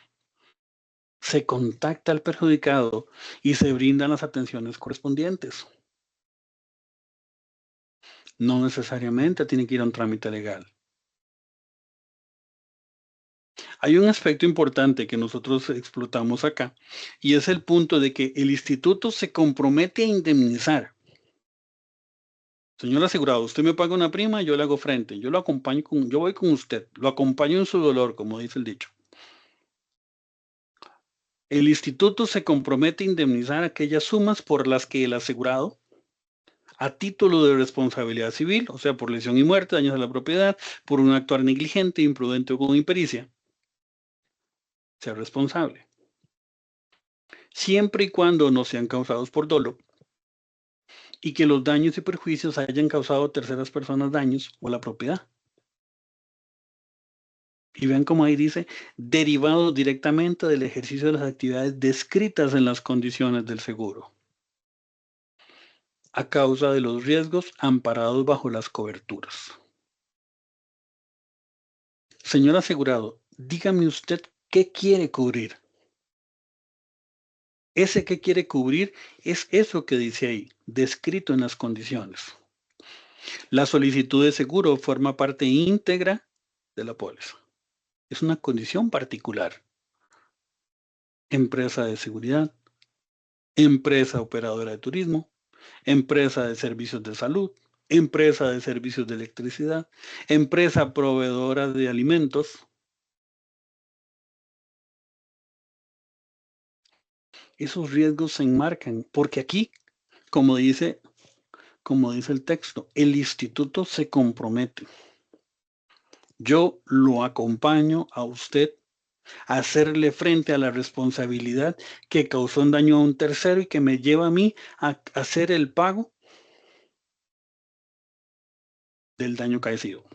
se contacta al perjudicado y se brindan las atenciones correspondientes. No necesariamente tiene que ir a un trámite legal. Hay un aspecto importante que nosotros explotamos acá y es el punto de que el instituto se compromete a indemnizar. Señor asegurado, usted me paga una prima, yo le hago frente, yo lo acompaño yo voy con usted, lo acompaño en su dolor, como dice el dicho. El instituto se compromete a indemnizar aquellas sumas por las que el asegurado, a título de responsabilidad civil, o sea, por lesión y muerte, daños a la propiedad, por un actuar negligente, imprudente o con impericia, sea responsable, siempre y cuando no sean causados por dolo y que los daños y perjuicios hayan causado a terceras personas daños o la propiedad. Y vean cómo ahí dice, derivados directamente del ejercicio de las actividades descritas en las condiciones del seguro, a causa de los riesgos amparados bajo las coberturas. Señor asegurado, dígame usted qué quiere cubrir. Ese que quiere cubrir es eso que dice ahí, descrito en las condiciones. La solicitud de seguro forma parte íntegra de la póliza. Es una condición particular. Empresa de seguridad, empresa operadora de turismo, empresa de servicios de salud, empresa de servicios de electricidad, empresa proveedora de alimentos. Esos riesgos se enmarcan porque aquí, como dice el texto, el instituto se compromete. Yo lo acompaño a usted a hacerle frente a la responsabilidad que causó un daño a un tercero y que me lleva a mí a hacer el pago del daño caecido.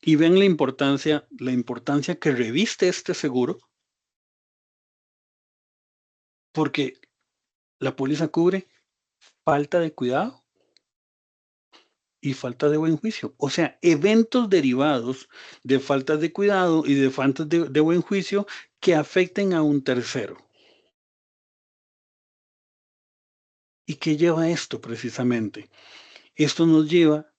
Y ven la importancia que reviste este seguro, porque la póliza cubre falta de cuidado y falta de buen juicio. O sea, eventos derivados de faltas de cuidado y de faltas de buen juicio que afecten a un tercero. ¿Y qué lleva esto precisamente? Esto nos lleva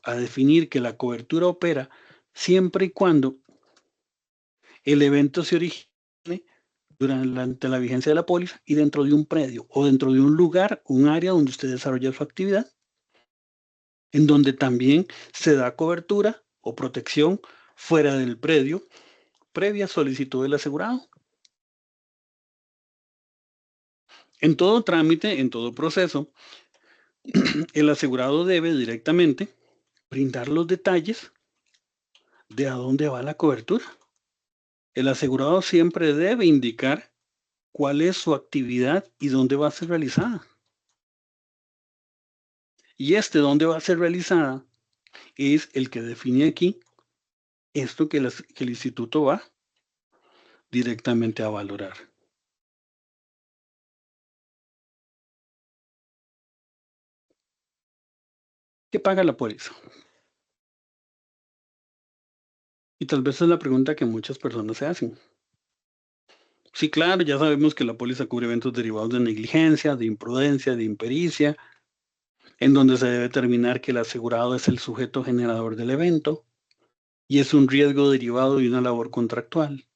a definir que la cobertura opera siempre y cuando el evento se origine durante la vigencia de la póliza y dentro de un predio o dentro de un lugar, un área donde usted desarrolla su actividad, en donde también se da cobertura o protección fuera del predio, previa solicitud del asegurado. En todo trámite, en todo proceso, el asegurado debe directamente brindar los detalles de a dónde va la cobertura. El asegurado siempre debe indicar cuál es su actividad y dónde va a ser realizada. Y dónde va a ser realizada es el que define aquí esto que el instituto va directamente a valorar. ¿Qué paga la póliza? Y tal vez es la pregunta que muchas personas se hacen. Sí, claro, ya sabemos que la póliza cubre eventos derivados de negligencia, de imprudencia, de impericia, en donde se debe determinar que el asegurado es el sujeto generador del evento y es un riesgo derivado de una labor contractual.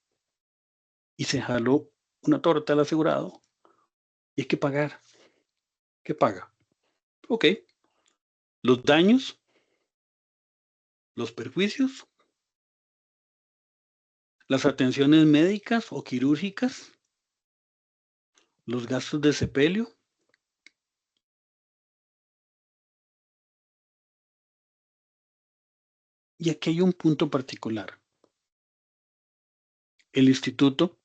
Y se jaló una torta al asegurado y hay que pagar. ¿Qué paga? Ok. Los daños, los perjuicios, las atenciones médicas o quirúrgicas, los gastos de sepelio. Y aquí hay un punto particular. El instituto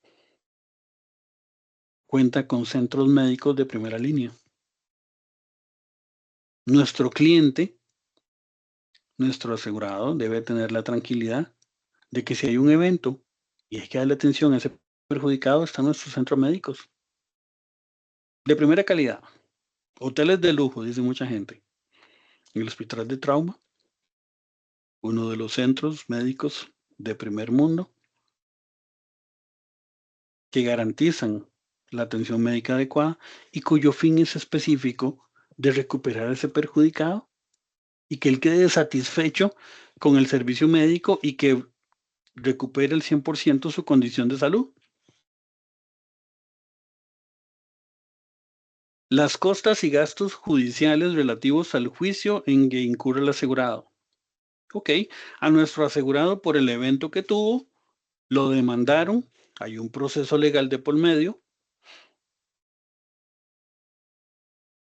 cuenta con centros médicos de primera línea. Nuestro cliente nuestro asegurado debe tener la tranquilidad de que si hay un evento y hay que darle atención a ese perjudicado, están nuestros centros médicos de primera calidad, hoteles de lujo, dice mucha gente. En el Hospital de Trauma, uno de los centros médicos de primer mundo que garantizan la atención médica adecuada y cuyo fin es específico de recuperar a ese perjudicado y que él quede satisfecho con el servicio médico y que recupere el 100% su condición de salud. Las costas y gastos judiciales relativos al juicio en que incurre el asegurado. Ok, a nuestro asegurado por el evento que tuvo, lo demandaron, hay un proceso legal de por medio.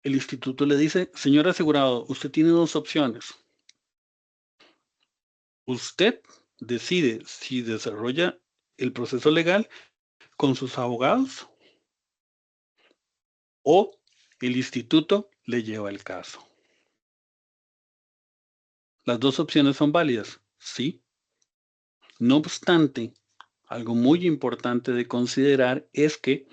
El instituto le dice, señor asegurado, usted tiene dos opciones. Usted decide si desarrolla el proceso legal con sus abogados o el instituto le lleva el caso. Las dos opciones son válidas, sí. No obstante, algo muy importante de considerar es que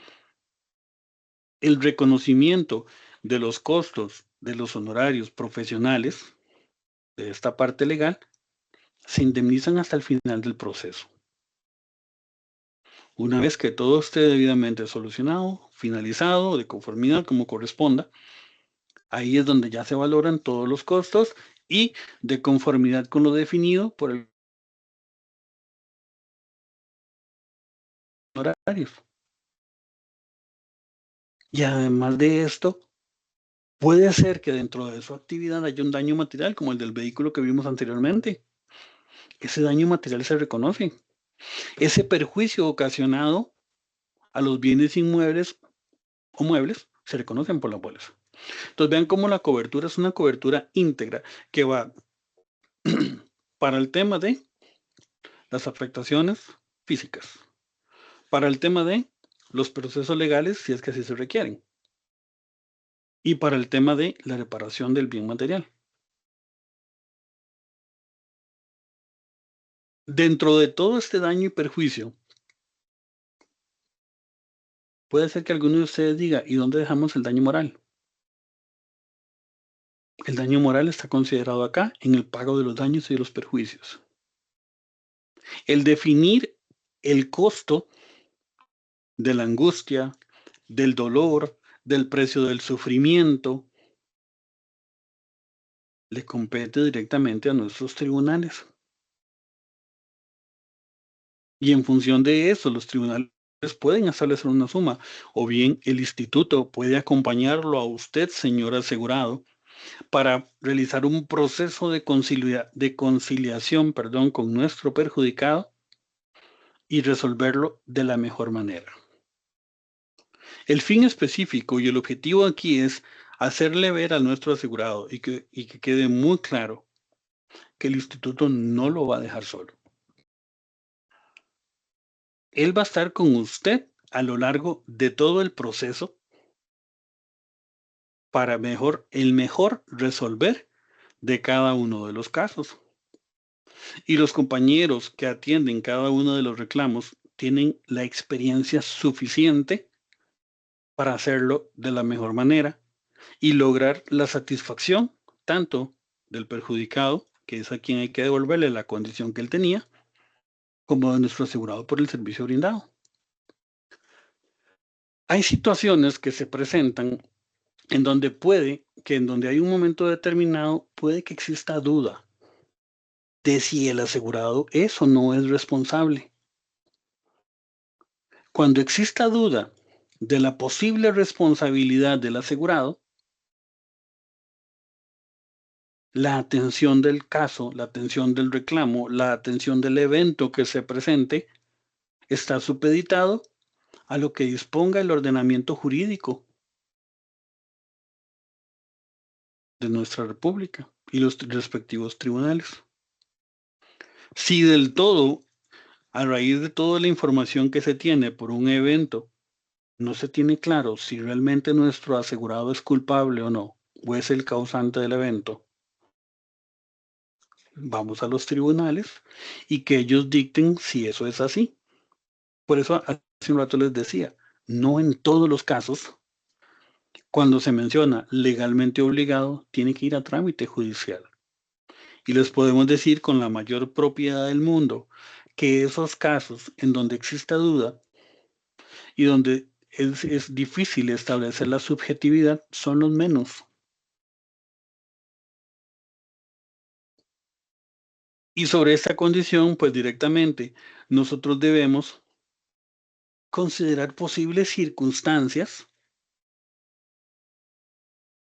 el reconocimiento de los costos de los honorarios profesionales de esta parte legal se indemnizan hasta el final del proceso. Una vez que todo esté debidamente solucionado, finalizado, de conformidad como corresponda, ahí es donde ya se valoran todos los costos y de conformidad con lo definido por el honorarios. Y además de esto, puede ser que dentro de su actividad haya un daño material como el del vehículo que vimos anteriormente. Ese daño material se reconoce. Ese perjuicio ocasionado a los bienes inmuebles o muebles se reconocen por la póliza. Entonces vean cómo la cobertura es una cobertura íntegra que va para el tema de las afectaciones físicas, para el tema de los procesos legales si es que así se requieren y para el tema de la reparación del bien material. Dentro de todo este daño y perjuicio, puede ser que alguno de ustedes diga, ¿y dónde dejamos el daño moral? El daño moral está considerado acá en el pago de los daños y de los perjuicios. El definir el costo de la angustia, del dolor, del precio del sufrimiento, le compete directamente a nuestros tribunales. Y en función de eso, los tribunales pueden establecer una suma, o bien el instituto puede acompañarlo a usted, señor asegurado, para realizar un proceso de conciliación, perdón, con nuestro perjudicado y resolverlo de la mejor manera. El fin específico y el objetivo aquí es hacerle ver a nuestro asegurado y que quede muy claro que el instituto no lo va a dejar solo. Él va a estar con usted a lo largo de todo el proceso para el mejor resolver de cada uno de los casos. Y los compañeros que atienden cada uno de los reclamos tienen la experiencia suficiente para hacerlo de la mejor manera y lograr la satisfacción tanto del perjudicado, que es a quien hay que devolverle la condición que él tenía, como de nuestro asegurado por el servicio brindado. Hay situaciones que se presentan en donde en donde hay un momento determinado, puede que exista duda de si el asegurado es o no es responsable. Cuando exista duda de la posible responsabilidad del asegurado, la atención del caso, la atención del reclamo, la atención del evento que se presente, está supeditado a lo que disponga el ordenamiento jurídico de nuestra república y los respectivos tribunales. Si del todo, a raíz de toda la información que se tiene por un evento, no se tiene claro si realmente nuestro asegurado es culpable o no, o es el causante del evento, vamos a los tribunales y que ellos dicten si eso es así. Por eso hace un rato les decía, no en todos los casos, cuando se menciona legalmente obligado, tiene que ir a trámite judicial. Y les podemos decir con la mayor propiedad del mundo que esos casos en donde exista duda y donde es difícil establecer la subjetividad son los menos. Y sobre esta condición, pues directamente nosotros debemos considerar posibles circunstancias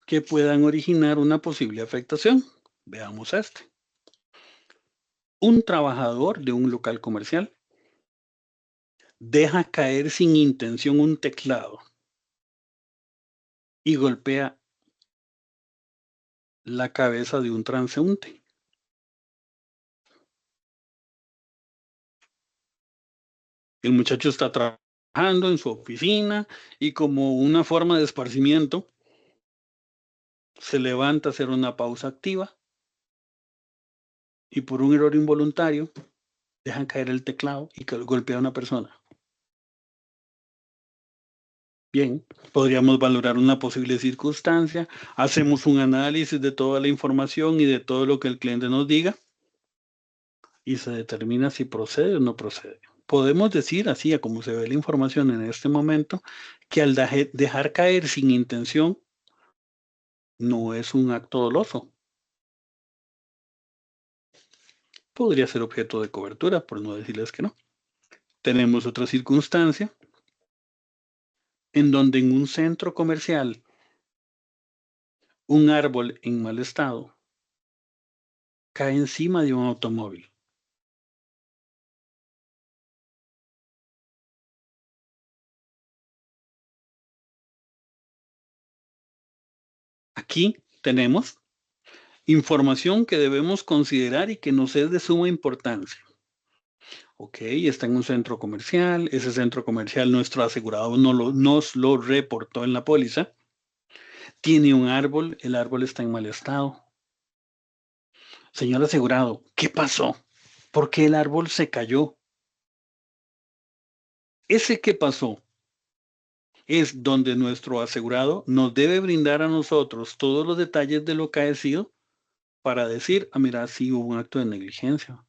que puedan originar una posible afectación. Veamos este. Un trabajador de un local comercial deja caer sin intención un teclado y golpea la cabeza de un transeúnte. El muchacho está trabajando en su oficina y como una forma de esparcimiento, se levanta a hacer una pausa activa y por un error involuntario dejan caer el teclado y golpea a una persona. Bien, podríamos valorar una posible circunstancia, hacemos un análisis de toda la información y de todo lo que el cliente nos diga y se determina si procede o no procede. Podemos decir, así a como se ve la información en este momento, que al dejar caer sin intención no es un acto doloso. Podría ser objeto de cobertura, por no decirles que no. Tenemos otra circunstancia en donde en un centro comercial un árbol en mal estado cae encima de un automóvil. Aquí tenemos información que debemos considerar y que nos es de suma importancia. Ok, está en un centro comercial, ese centro comercial nuestro asegurado nos lo reportó en la póliza. Tiene un árbol, el árbol está en mal estado. Señor asegurado, ¿qué pasó? ¿Por qué el árbol se cayó? Ese que pasó es donde nuestro asegurado nos debe brindar a nosotros todos los detalles de lo acaecido para decir, ah, mira, sí hubo un acto de negligencia,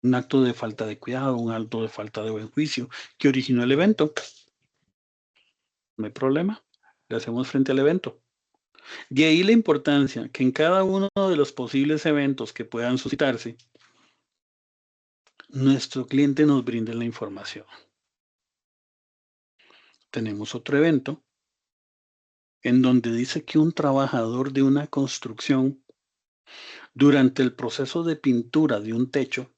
un acto de falta de cuidado, un acto de falta de buen juicio que originó el evento. No hay problema, le hacemos frente al evento. De ahí la importancia que en cada uno de los posibles eventos que puedan suscitarse, nuestro cliente nos brinde la información. Tenemos otro evento en donde dice que un trabajador de una construcción durante el proceso de pintura de un techo,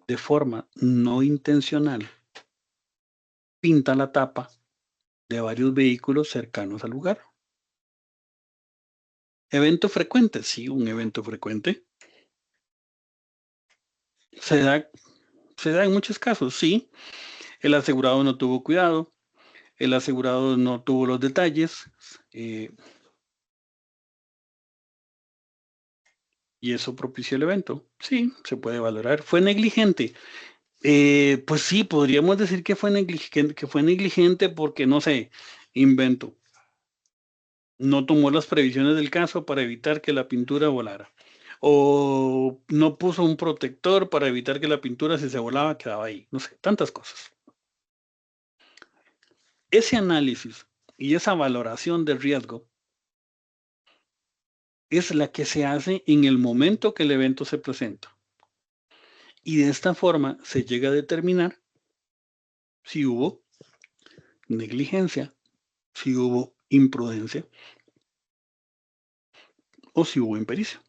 de forma no intencional, pinta la tapa de varios vehículos cercanos al lugar. Evento frecuente, sí, un evento frecuente. Se da, se da en muchos casos, sí. El asegurado no tuvo cuidado, el asegurado no tuvo los detalles y eso propició el evento. Sí, se puede valorar. ¿Fue negligente? Pues sí, podríamos decir que fue negligente porque, no sé, invento. No tomó las previsiones del caso para evitar que la pintura volara. O no puso un protector para evitar que la pintura, si se volaba, quedaba ahí. No sé, tantas cosas. Ese análisis y esa valoración de riesgo es la que se hace en el momento que el evento se presenta. Y de esta forma se llega a determinar si hubo negligencia, si hubo imprudencia o si hubo impericia.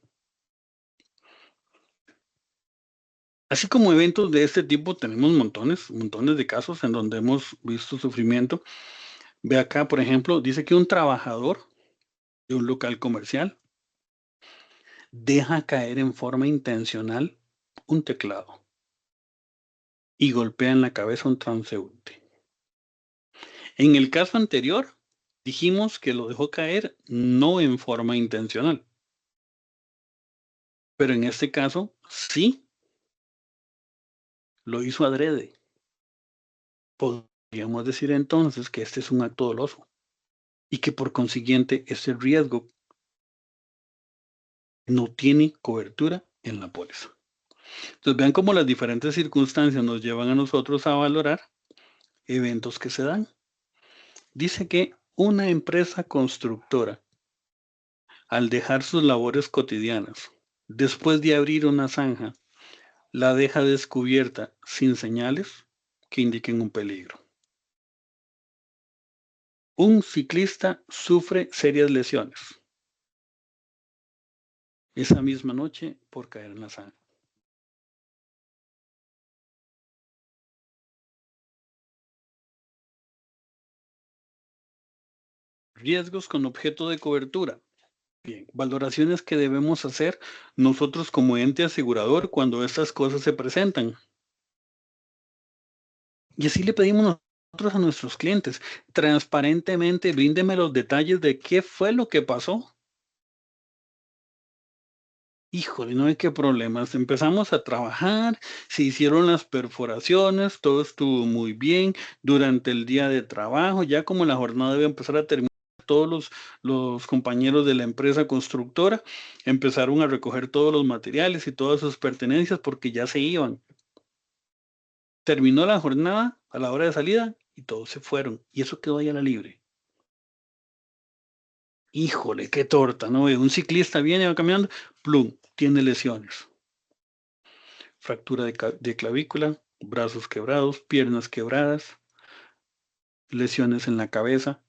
Así como eventos de este tipo tenemos montones de casos en donde hemos visto sufrimiento. Ve acá, por ejemplo, dice que un trabajador de un local comercial deja caer en forma intencional un teclado y golpea en la cabeza a un transeúnte. En el caso anterior, dijimos que lo dejó caer no en forma intencional. Pero en este caso, sí, lo hizo adrede. Podríamos decir entonces que este es un acto doloso y que por consiguiente este riesgo no tiene cobertura en la póliza. Entonces vean cómo las diferentes circunstancias nos llevan a nosotros a valorar eventos que se dan. Dice que una empresa constructora, al dejar sus labores cotidianas, después de abrir una zanja, la deja descubierta sin señales que indiquen un peligro. Un ciclista sufre serias lesiones esa misma noche por caer en la zanja. Riesgos con objeto de cobertura. Bien, valoraciones que debemos hacer nosotros como ente asegurador cuando estas cosas se presentan. Y así le pedimos nosotros a nuestros clientes, transparentemente, bríndeme los detalles de qué fue lo que pasó. Híjole, no hay qué problemas. Empezamos a trabajar, se hicieron las perforaciones, todo estuvo muy bien durante el día de trabajo, ya como la jornada debe empezar a terminar, todos los compañeros de la empresa constructora empezaron a recoger todos los materiales y todas sus pertenencias porque ya se iban. Terminó la jornada a la hora de salida y todos se fueron y eso quedó ahí a la libre. Híjole, qué torta, ¿no? Un ciclista viene, va caminando, plum, tiene lesiones. Fractura de clavícula, brazos quebrados, piernas quebradas, lesiones en la cabeza.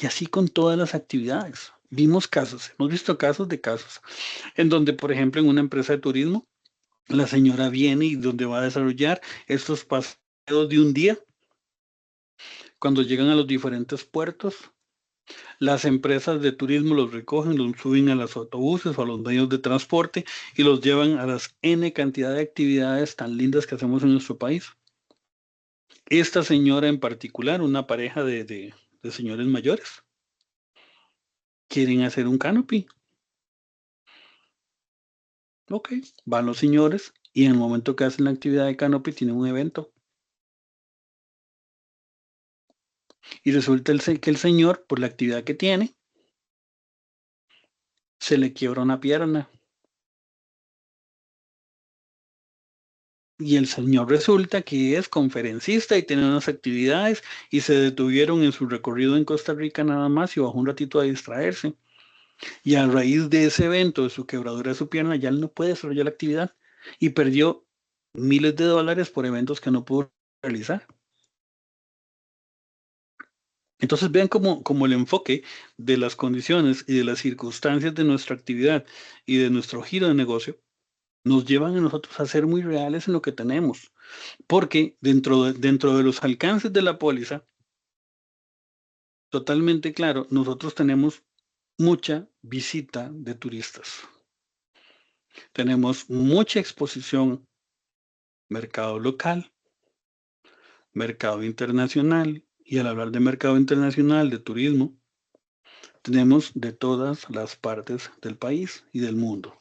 Y así con todas las actividades. Vimos casos, hemos visto casos de casos, en donde, por ejemplo, en una empresa de turismo, la señora viene y donde va a desarrollar estos paseos de un día, cuando llegan a los diferentes puertos, las empresas de turismo los recogen, los suben a los autobuses o a los medios de transporte y los llevan a las N cantidad de actividades tan lindas que hacemos en nuestro país. Esta señora en particular, una pareja de señores mayores, quieren hacer un canopy. Ok, van los señores y en el momento que hacen la actividad de canopy tienen un evento. Y resulta que el señor, por la actividad que tiene, se le quiebra una pierna. Y el señor resulta que es conferencista y tiene unas actividades y se detuvieron en su recorrido en Costa Rica nada más y bajó un ratito a distraerse. Y a raíz de ese evento, de su quebradura de su pierna, ya él no puede desarrollar la actividad y perdió miles de dólares por eventos que no pudo realizar. Entonces vean cómo el enfoque de las condiciones y de las circunstancias de nuestra actividad y de nuestro giro de negocio nos llevan a nosotros a ser muy reales en lo que tenemos. Porque dentro de los alcances de la póliza, totalmente claro, nosotros tenemos mucha visita de turistas. Tenemos mucha exposición, mercado local, mercado internacional, y al hablar de mercado internacional, de turismo, tenemos de todas las partes del país y del mundo.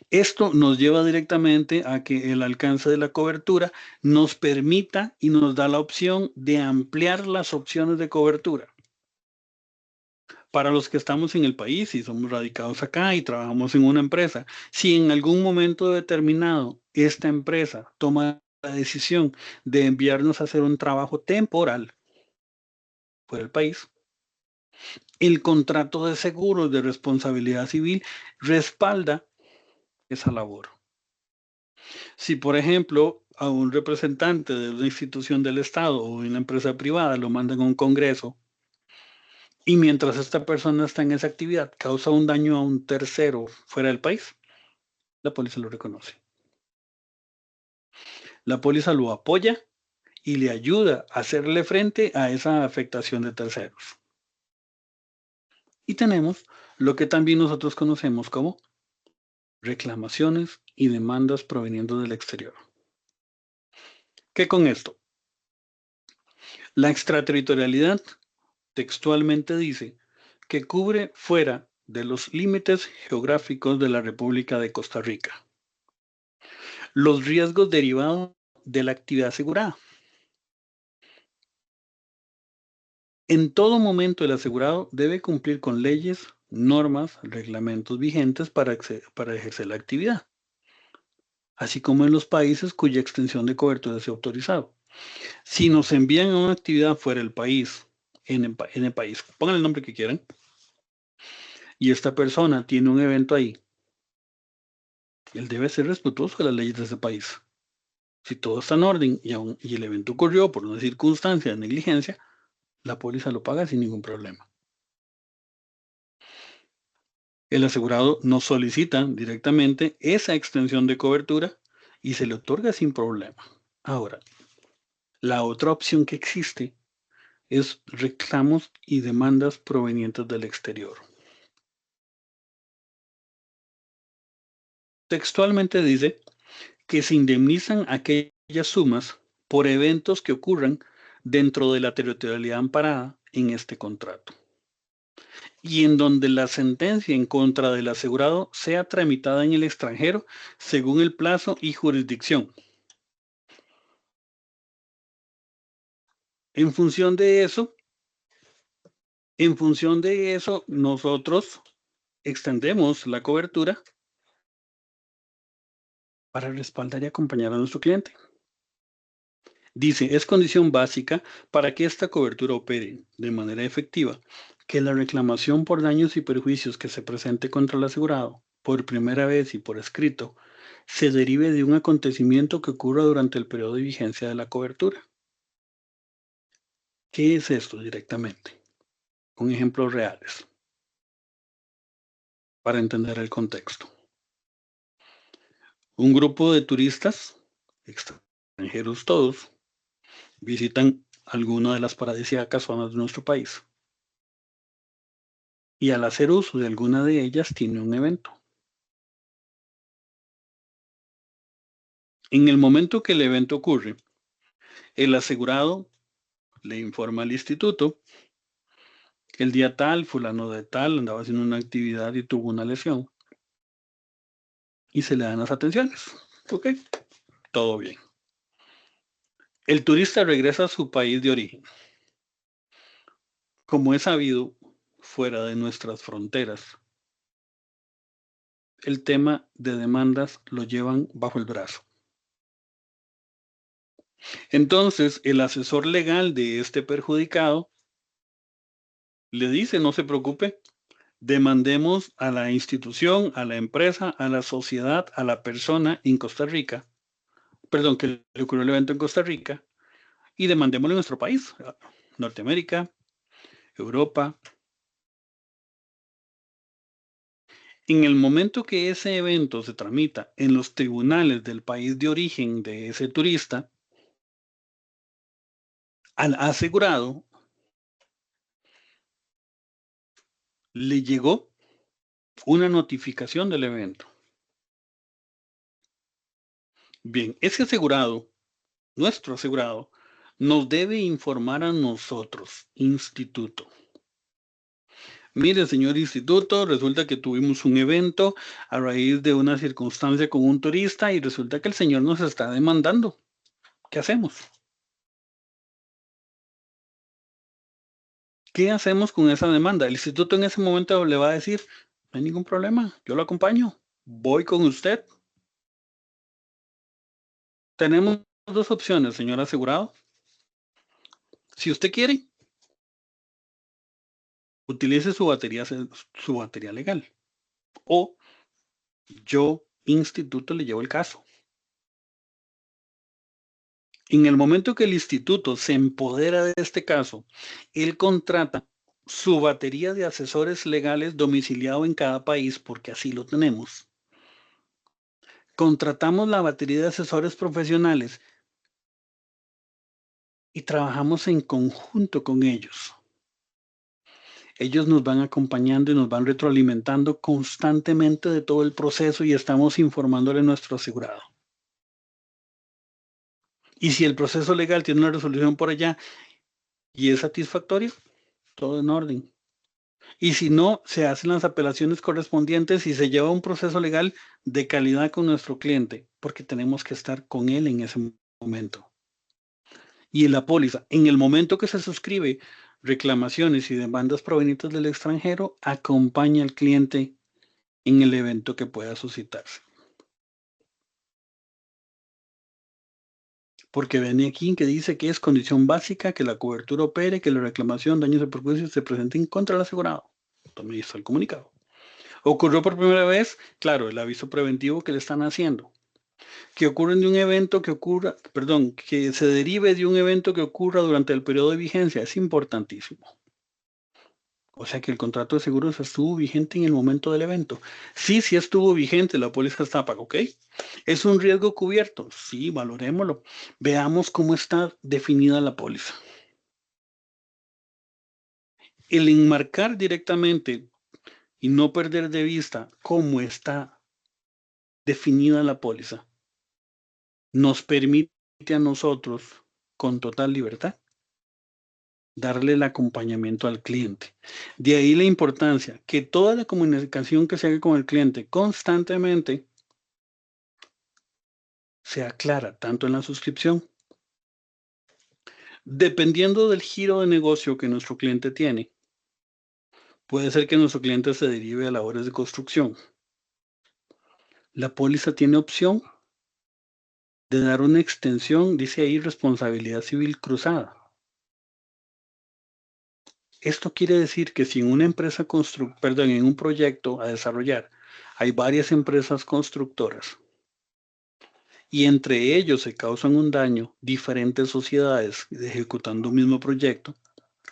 Esto nos lleva directamente a que el alcance de la cobertura nos permita y nos da la opción de ampliar las opciones de cobertura. Para los que estamos en el país y somos radicados acá y trabajamos en una empresa, si en algún momento determinado esta empresa toma la decisión de enviarnos a hacer un trabajo temporal fuera del país, el contrato de seguros de responsabilidad civil respalda esa labor. Si, por ejemplo, a un representante de una institución del Estado o de una empresa privada lo mandan a un congreso y mientras esta persona está en esa actividad causa un daño a un tercero fuera del país, la póliza lo reconoce. La póliza lo apoya y le ayuda a hacerle frente a esa afectación de terceros. Y tenemos lo que también nosotros conocemos como reclamaciones y demandas proveniendo del exterior. ¿Qué con esto? La extraterritorialidad textualmente dice que cubre fuera de los límites geográficos de la República de Costa Rica. Los riesgos derivados de la actividad asegurada. En todo momento el asegurado debe cumplir con leyes, normas, reglamentos vigentes para ejercer la actividad, así como en los países cuya extensión de cobertura sea autorizado. Si nos envían a una actividad fuera del país, en el país, pongan el nombre que quieran, y esta persona tiene un evento ahí, él debe ser respetuoso de las leyes de ese país. Si todo está en orden y el evento ocurrió por una circunstancia de negligencia, la póliza lo paga sin ningún problema. El asegurado nos solicita directamente esa extensión de cobertura y se le otorga sin problema. Ahora, la otra opción que existe es reclamos y demandas provenientes del exterior. Textualmente dice que se indemnizan aquellas sumas por eventos que ocurran dentro de la territorialidad amparada en este contrato y en donde la sentencia en contra del asegurado sea tramitada en el extranjero según el plazo y jurisdicción. En función de nosotros extendemos la cobertura para respaldar y acompañar a nuestro cliente. Dice, es condición básica para que esta cobertura opere de manera efectiva que la reclamación por daños y perjuicios que se presente contra el asegurado por primera vez y por escrito se derive de un acontecimiento que ocurra durante el periodo de vigencia de la cobertura. ¿Qué es esto directamente? Con ejemplos reales para entender el contexto. Un grupo de turistas, extranjeros todos, visitan alguna de las paradisíacas zonas de nuestro país. Y al hacer uso de alguna de ellas tiene un evento. En el momento que el evento ocurre, el asegurado le informa al instituto que el día tal, fulano de tal, andaba haciendo una actividad y tuvo una lesión. Y se le dan las atenciones. Ok, todo bien. El turista regresa a su país de origen. Como es sabido, fuera de nuestras fronteras, el tema de demandas lo llevan bajo el brazo. Entonces, el asesor legal de este perjudicado le dice, no se preocupe, demandemos a la institución, a la empresa, a la sociedad, a la persona en Costa Rica, perdón, que le ocurrió el evento en Costa Rica, y demandémoslo en nuestro país, Norteamérica, Europa. En el momento que ese evento se tramita en los tribunales del país de origen de ese turista, al asegurado le llegó una notificación del evento. Bien, ese asegurado, nuestro asegurado, nos debe informar a nosotros, instituto. Mire, señor instituto, resulta que tuvimos un evento a raíz de una circunstancia con un turista y resulta que el señor nos está demandando. ¿Qué hacemos? ¿Qué hacemos con esa demanda? El instituto en ese momento le va a decir, no hay ningún problema, yo lo acompaño, voy con usted. Tenemos dos opciones, señor asegurado. Si usted quiere, utilice su batería legal. O yo, instituto, le llevo el caso. En el momento que el instituto se empodera de este caso, él contrata su batería de asesores legales domiciliado en cada país, porque así lo tenemos. Contratamos la batería de asesores profesionales y trabajamos en conjunto con ellos. Ellos nos van acompañando y nos van retroalimentando constantemente de todo el proceso y estamos informándole a nuestro asegurado. Y si el proceso legal tiene una resolución por allá y es satisfactorio, todo en orden. Y si no, se hacen las apelaciones correspondientes y se lleva un proceso legal de calidad con nuestro cliente, porque tenemos que estar con él en ese momento. Y en la póliza, en el momento que se suscribe reclamaciones y demandas provenientes del extranjero, acompaña al cliente en el evento que pueda suscitarse. Porque viene aquí que dice que es condición básica que la cobertura opere, que la reclamación, daños o perjuicios se presenten contra el asegurado. Tome ahí está el comunicado. Ocurrió por primera vez, claro, el aviso preventivo que le están haciendo. Que ocurren de un evento que ocurra, perdón, que se derive de un evento que ocurra durante el periodo de vigencia, es importantísimo. O sea que el contrato de seguros estuvo vigente en el momento del evento. Sí, sí estuvo vigente, la póliza está paga, ¿ok? ¿Es un riesgo cubierto? Sí, valorémoslo. Veamos cómo está definida la póliza. El enmarcar directamente y no perder de vista cómo está definida la póliza nos permite a nosotros, con total libertad, darle el acompañamiento al cliente. De ahí la importancia que toda la comunicación que se haga con el cliente constantemente sea clara, tanto en la suscripción, dependiendo del giro de negocio que nuestro cliente tiene. Puede ser que nuestro cliente se derive a labores de construcción. La póliza tiene opción de dar una extensión, dice ahí, responsabilidad civil cruzada. Esto quiere decir que si en una empresa en un proyecto a desarrollar hay varias empresas constructoras y entre ellos se causan un daño diferentes sociedades ejecutando un mismo proyecto,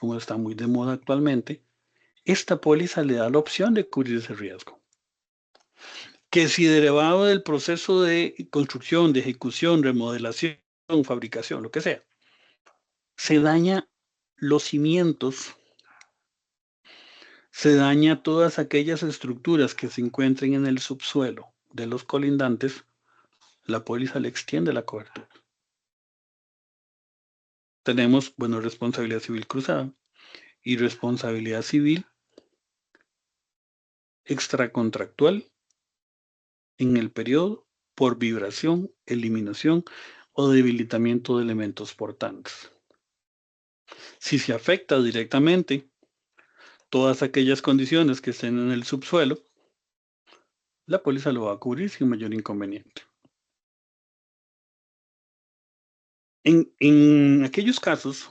como está muy de moda actualmente, esta póliza le da la opción de cubrir ese riesgo. Que si derivado del proceso de construcción, de ejecución, remodelación, fabricación, lo que sea, se daña los cimientos, se daña todas aquellas estructuras que se encuentren en el subsuelo de los colindantes, la póliza le extiende la cobertura. Tenemos, bueno, responsabilidad civil cruzada y responsabilidad civil extracontractual en el periodo por vibración, eliminación o debilitamiento de elementos portantes. Si se afecta directamente todas aquellas condiciones que estén en el subsuelo, la póliza lo va a cubrir sin mayor inconveniente. En aquellos casos,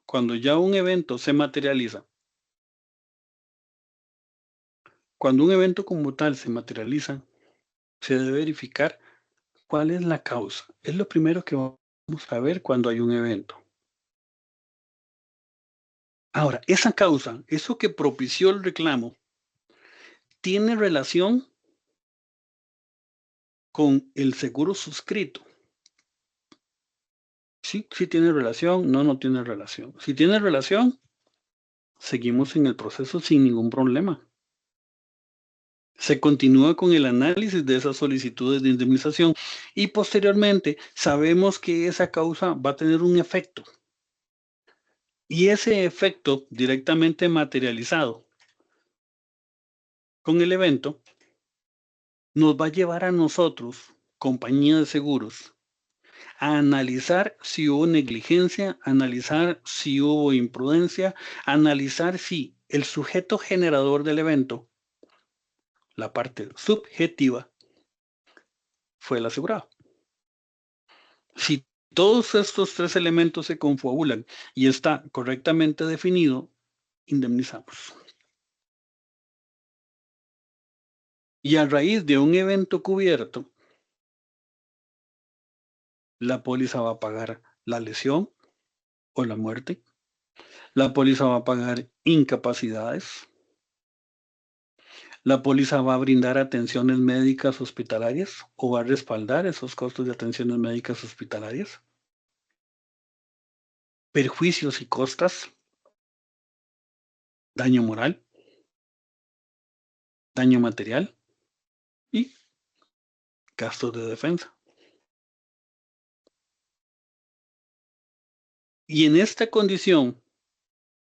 cuando ya un evento se materializa, cuando un evento como tal se materializa, se debe verificar cuál es la causa. Es lo primero que vamos a ver cuando hay un evento. Ahora, esa causa, eso que propició el reclamo, ¿tiene relación con el seguro suscrito? Sí, sí tiene relación, no, no tiene relación. Si tiene relación, seguimos en el proceso sin ningún problema. Se continúa con el análisis de esas solicitudes de indemnización y posteriormente sabemos que esa causa va a tener un efecto. Y ese efecto directamente materializado con el evento nos va a llevar a nosotros, compañía de seguros, a analizar si hubo negligencia, analizar si hubo imprudencia, analizar si el sujeto generador del evento, la parte subjetiva, fue el asegurado. Si todos estos tres elementos se confabulan y está correctamente definido, indemnizamos. Y a raíz de un evento cubierto, la póliza va a pagar la lesión o la muerte. La póliza va a pagar incapacidades. La póliza va a brindar atenciones médicas hospitalarias o va a respaldar esos costos de atenciones médicas hospitalarias. Perjuicios y costas, daño moral, daño material y gastos de defensa. Y en esta condición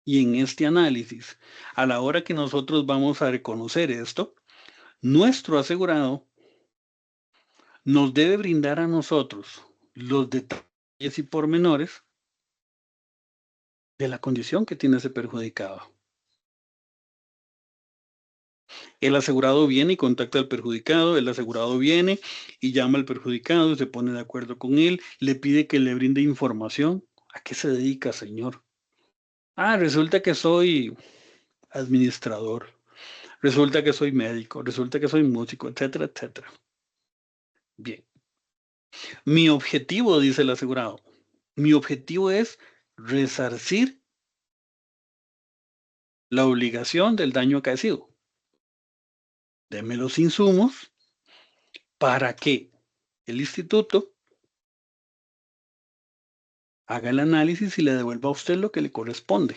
Y en este análisis, a la hora que nosotros vamos a reconocer esto, nuestro asegurado nos debe brindar a nosotros los detalles y pormenores de la condición que tiene ese perjudicado. El asegurado viene y contacta al perjudicado, el asegurado viene y llama al perjudicado, se pone de acuerdo con él, le pide que le brinde información. ¿A qué se dedica, señor? Ah, resulta que soy administrador, resulta que soy médico, resulta que soy músico, etcétera, etcétera. Bien. Mi objetivo, dice el asegurado, mi objetivo es resarcir la obligación del daño acaecido. Deme los insumos para que el instituto haga el análisis y le devuelva a usted lo que le corresponde.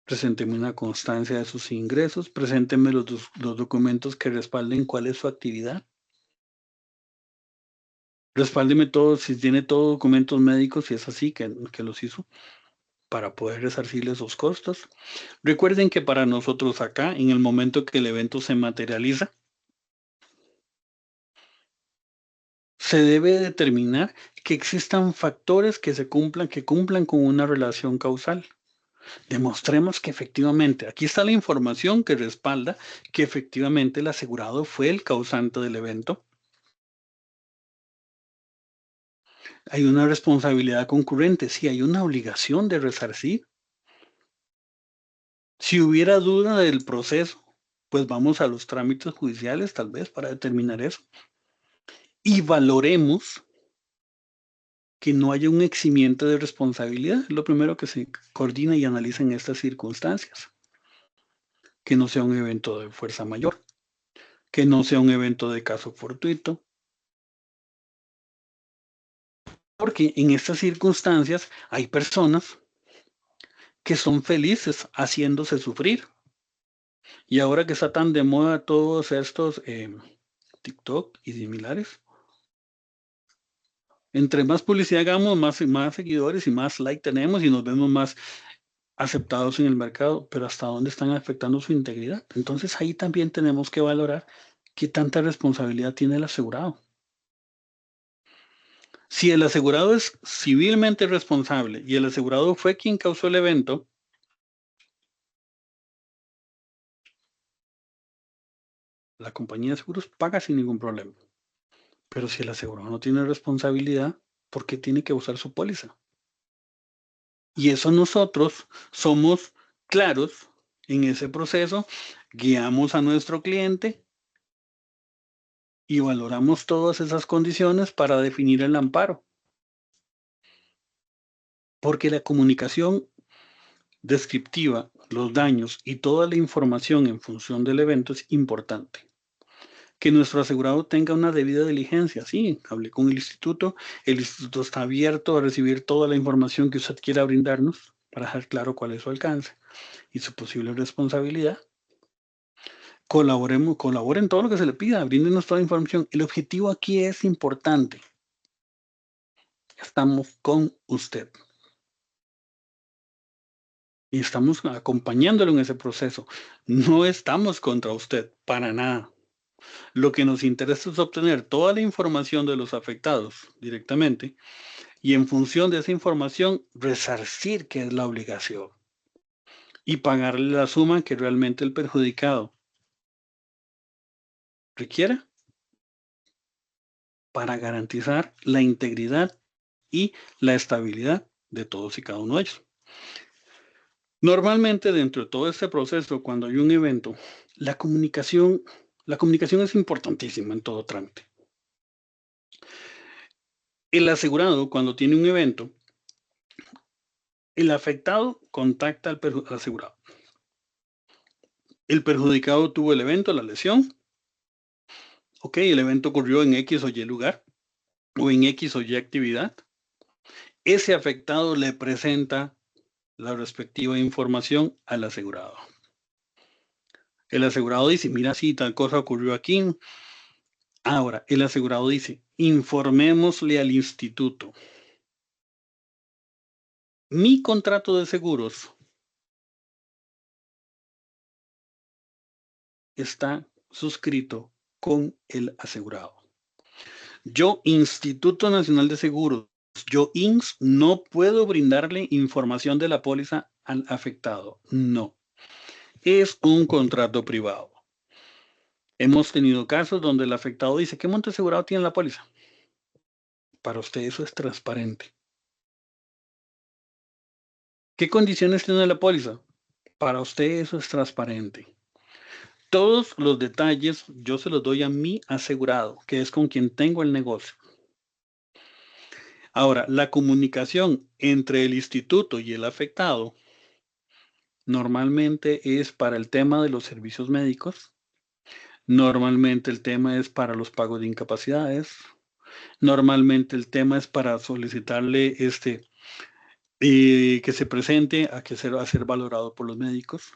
Presénteme una constancia de sus ingresos, presénteme los documentos que respalden cuál es su actividad. Respáldeme todo, si tiene todos documentos médicos, si es así, que los hizo, para poder resarcirle esos costos. Recuerden que para nosotros acá, en el momento que el evento se materializa, se debe determinar que existan factores que cumplan con una relación causal. Demostremos que efectivamente, aquí está la información que respalda que efectivamente el asegurado fue el causante del evento. Hay una responsabilidad concurrente, sí, hay una obligación de resarcir. Si hubiera duda del proceso, pues vamos a los trámites judiciales tal vez para determinar eso. Y valoremos que no haya un eximiente de responsabilidad. Es lo primero que se coordina y analiza en estas circunstancias. Que no sea un evento de fuerza mayor, que no sea un evento de caso fortuito, porque en estas circunstancias hay personas que son felices haciéndose sufrir. Y ahora que está tan de moda todos estos TikTok y similares, entre más publicidad hagamos, más seguidores y más like tenemos y nos vemos más aceptados en el mercado, pero ¿hasta dónde están afectando su integridad? Entonces ahí también tenemos que valorar qué tanta responsabilidad tiene el asegurado. Si el asegurado es civilmente responsable y el asegurado fue quien causó el evento, la compañía de seguros paga sin ningún problema. Pero si el asegurado no tiene responsabilidad, ¿por qué tiene que usar su póliza? Y eso nosotros somos claros en ese proceso, guiamos a nuestro cliente y valoramos todas esas condiciones para definir el amparo. Porque la comunicación descriptiva, los daños y toda la información en función del evento es importante. Que nuestro asegurado tenga una debida diligencia. Sí, hablé con el instituto está abierto a recibir toda la información que usted quiera brindarnos para dejar claro cuál es su alcance y su posible responsabilidad. Colaboren todo lo que se le pida, bríndenos toda la información. El objetivo aquí es importante. Estamos con usted. Y estamos acompañándolo en ese proceso. No estamos contra usted, para nada. Lo que nos interesa es obtener toda la información de los afectados directamente y en función de esa información resarcir que es la obligación y pagarle la suma que realmente el perjudicado requiera para garantizar la integridad y la estabilidad de todos y cada uno de ellos. Normalmente dentro de todo este proceso, cuando hay un evento, la comunicación es importantísima en todo trámite. El asegurado, cuando tiene un evento, el afectado contacta al asegurado. El perjudicado tuvo el evento, la lesión. Ok, el evento ocurrió en X o Y lugar o en X o Y actividad. Ese afectado le presenta la respectiva información al asegurado. El asegurado dice, mira, sí, tal cosa ocurrió aquí. Ahora, el asegurado dice, informémosle al instituto. Mi contrato de seguros está suscrito con el asegurado. Yo, Instituto Nacional de Seguros, yo, INS, no puedo brindarle información de la póliza al afectado. No, es un contrato privado. Hemos tenido casos donde el afectado dice, ¿qué monto asegurado tiene la póliza? Para usted eso es transparente. ¿Qué condiciones tiene la póliza? Para usted eso es transparente. Todos los detalles yo se los doy a mi asegurado, que es con quien tengo el negocio. Ahora, la comunicación entre el instituto y el afectado normalmente es para el tema de los servicios médicos, normalmente el tema es para los pagos de incapacidades, normalmente el tema es para solicitarle que se presente a ser valorado por los médicos,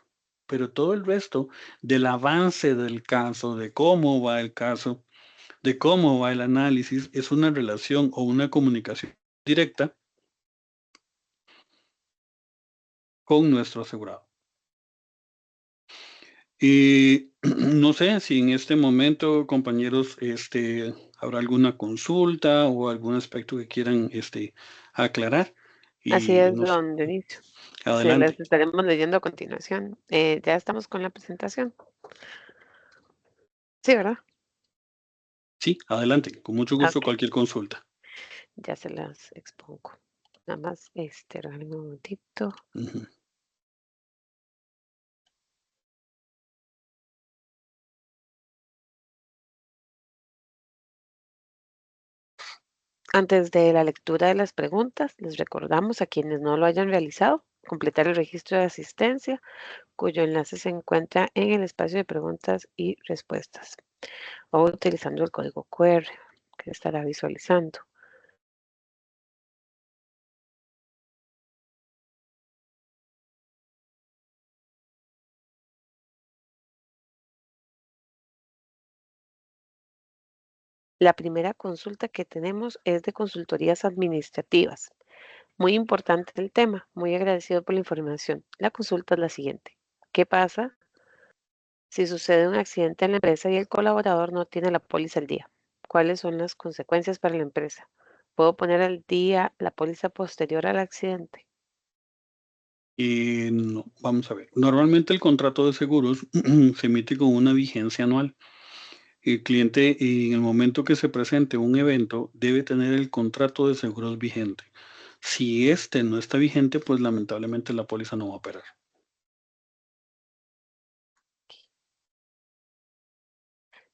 pero todo el resto del avance del caso, de cómo va el caso, de cómo va el análisis, es una relación o una comunicación directa con nuestro asegurado. Y no sé si en este momento, compañeros, habrá alguna consulta o algún aspecto que quieran aclarar. Así Y es, nos don Dionisio. Se las adelante. estaremos leyendo a continuación. Ya estamos con la presentación. Sí, ¿verdad? Sí, adelante. Con mucho gusto, Ok, cualquier consulta. ya se las expongo. Nada más, regálenme un momentito. Ujú. Antes de la lectura de las preguntas, les recordamos a quienes no lo hayan realizado, completar el registro de asistencia, cuyo enlace se encuentra en el espacio de preguntas y respuestas, o utilizando el código QR que estará visualizando. La primera consulta que tenemos es de consultorías administrativas. Muy importante el tema, muy agradecido por la información. La consulta es la siguiente. ¿Qué pasa si sucede un accidente en la empresa y el colaborador no tiene la póliza al día? ¿Cuáles son las consecuencias para la empresa? ¿Puedo poner al día la póliza posterior al accidente? No, vamos a ver. Normalmente el contrato de seguros se emite con una vigencia anual. El cliente, en el momento que se presente un evento, debe tener el contrato de seguros vigente. Si este no está vigente, pues lamentablemente la póliza no va a operar.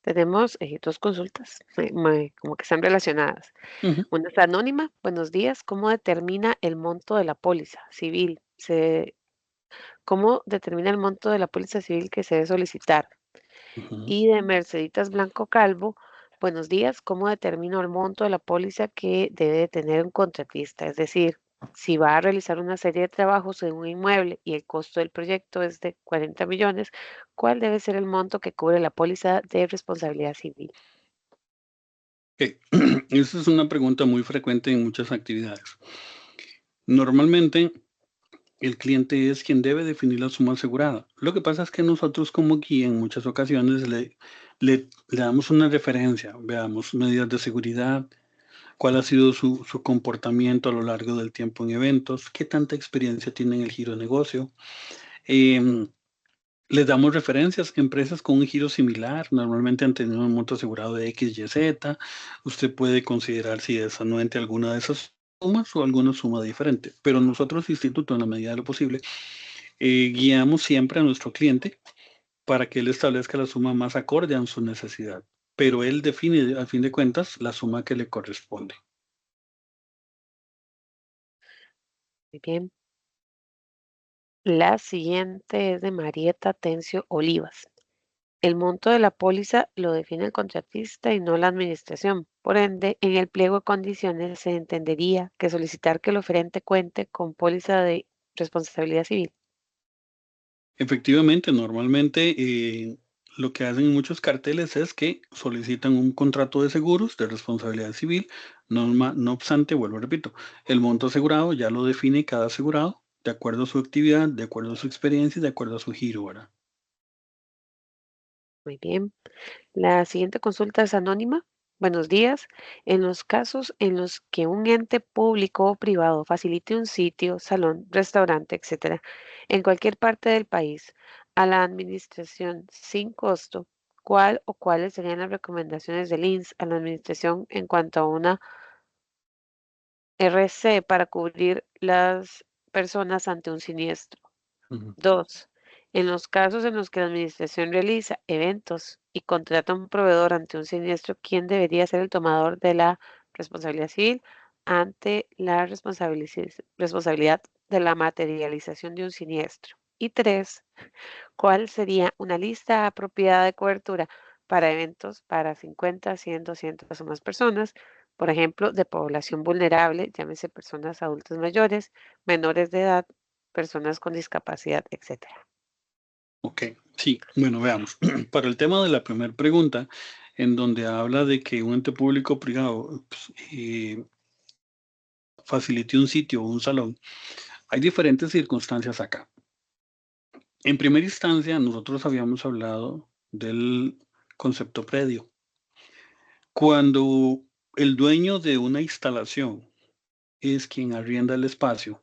Tenemos dos consultas, como que están relacionadas. Ujú. Una es anónima. Buenos días. ¿Cómo determina el monto de la póliza civil? ¿Cómo determina el monto de la póliza civil que se debe solicitar? Ujú. Y de Merceditas Blanco Calvo, buenos días. ¿Cómo determino el monto de la póliza que debe de tener un contratista? Es decir, si va a realizar una serie de trabajos en un inmueble y el costo del proyecto es de 40 millones, ¿cuál debe ser el monto que cubre la póliza de responsabilidad civil? Ok. Esa es una pregunta muy frecuente en muchas actividades. Normalmente, el cliente es quien debe definir la suma asegurada. Lo que pasa es que nosotros como guía en muchas ocasiones le damos una referencia, veamos medidas de seguridad, cuál ha sido su comportamiento a lo largo del tiempo en eventos, qué tanta experiencia tiene en el giro de negocio. Em, Les damos referencias, empresas con un giro similar, normalmente han tenido un monto asegurado de X, Y, Z. Usted puede considerar si es anuente alguna de esas sumas o alguna suma diferente. Pero nosotros, instituto, en la medida de lo posible, guiamos siempre a nuestro cliente para que él establezca la suma más acorde a su necesidad. Pero él define, a fin de cuentas, la suma que le corresponde. Muy bien. La siguiente es de Marieta Tencio Olivas. El monto de la póliza lo define el contratista y no la administración. Por ende, en el pliego de condiciones se entendería que solicitar que el oferente cuente con póliza de responsabilidad civil. Efectivamente, normalmente lo que hacen muchos carteles es que solicitan un contrato de seguros de responsabilidad civil. No obstante, vuelvo, repito, el monto asegurado ya lo define cada asegurado de acuerdo a su actividad, de acuerdo a su experiencia y de acuerdo a su giro, ¿verdad? Muy bien. La siguiente consulta es anónima. Buenos días. En los casos en los que un ente público o privado facilite un sitio, salón, restaurante, etcétera, en cualquier parte del país a la administración sin costo, ¿cuál o cuáles serían las recomendaciones del INS a la administración en cuanto a una RC para cubrir las personas ante un siniestro? Ujú. 2. En los casos en los que la administración realiza eventos y contrata a un proveedor ante un siniestro, ¿quién debería ser el tomador de la responsabilidad civil ante la responsabilidad de la materialización de un siniestro? Y 3. ¿Cuál sería una lista apropiada de cobertura para eventos para 50, 100, 200 o más personas? Por ejemplo, de población vulnerable, llámese personas adultas mayores, menores de edad, personas con discapacidad, etcétera. Ok, sí, bueno, veamos. Para el tema de la primera pregunta, en donde habla de que un ente público o privado pues, facilite un sitio o un salón, hay diferentes circunstancias acá. En primera instancia, nosotros habíamos hablado del concepto predio. Cuando el dueño de una instalación es quien arrienda el espacio,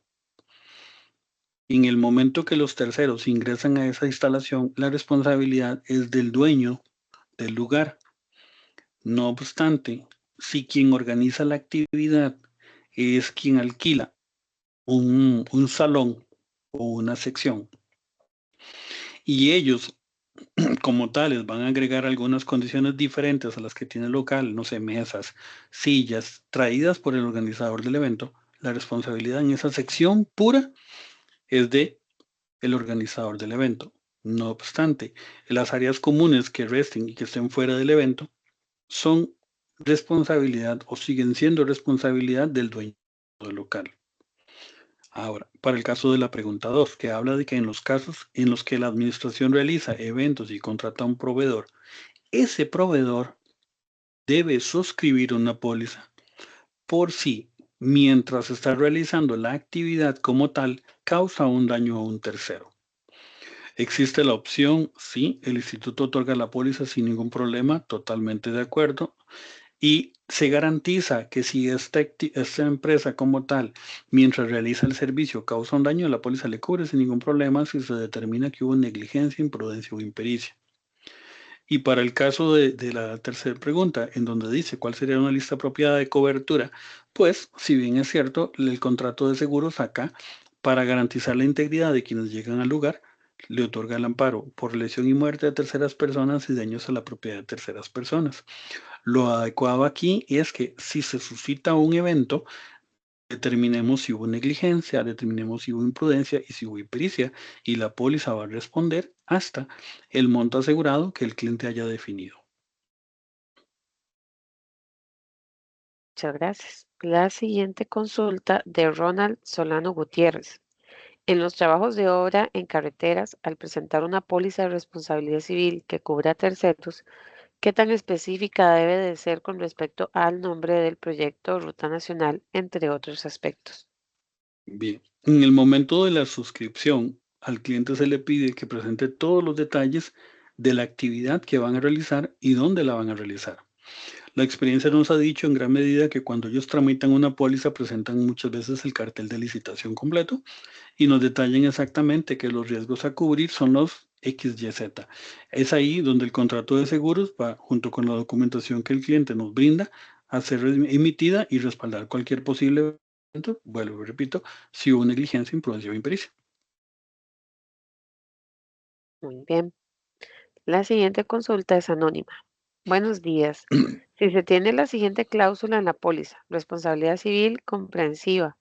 en el momento que los terceros ingresan a esa instalación, la responsabilidad es del dueño del lugar. No obstante, si quien organiza la actividad es quien alquila un salón o una sección y ellos como tales van a agregar algunas condiciones diferentes a las que tiene el local, no sé, mesas, sillas, traídas por el organizador del evento, la responsabilidad en esa sección pura es de el organizador del evento. No obstante, las áreas comunes que resten y que estén fuera del evento son responsabilidad o siguen siendo responsabilidad del dueño del local. Ahora, para el caso de la pregunta 2, que habla de que en los casos en los que la administración realiza eventos y contrata a un proveedor, ese proveedor debe suscribir una póliza por si, mientras está realizando la actividad como tal, causa un daño a un tercero. Existe la opción, sí, el instituto otorga la póliza sin ningún problema, totalmente de acuerdo, y se garantiza que si esta empresa como tal, mientras realiza el servicio, causa un daño, la póliza le cubre sin ningún problema si se determina que hubo negligencia, imprudencia o impericia. Y para el caso de la tercera pregunta, en donde dice cuál sería una lista apropiada de cobertura, pues, si bien es cierto, el contrato de seguros acá, para garantizar la integridad de quienes llegan al lugar, le otorga el amparo por lesión y muerte de terceras personas y daños a la propiedad de terceras personas. Lo adecuado aquí es que si se suscita un evento, determinemos si hubo negligencia, determinemos si hubo imprudencia y si hubo impericia, y la póliza va a responder hasta el monto asegurado que el cliente haya definido. Muchas gracias. La siguiente consulta de Ronald Solano Gutiérrez. En los trabajos de obra en carreteras, al presentar una póliza de responsabilidad civil que cubra a terceros, ¿qué tan específica debe de ser con respecto al nombre del proyecto, ruta nacional, entre otros aspectos? Bien, en el momento de la suscripción, al cliente se le pide que presente todos los detalles de la actividad que van a realizar y dónde la van a realizar. La experiencia nos ha dicho en gran medida que cuando ellos tramitan una póliza presentan muchas veces el cartel de licitación completo y nos detallan exactamente que los riesgos a cubrir son los XYZ. Es ahí donde el contrato de seguros va junto con la documentación que el cliente nos brinda a ser emitida y respaldar cualquier posible evento, vuelvo y repito, si hubo negligencia, imprudencia o impericia. Muy bien. La siguiente consulta es anónima. Buenos días. Si se tiene la siguiente cláusula en la póliza, responsabilidad civil comprensiva.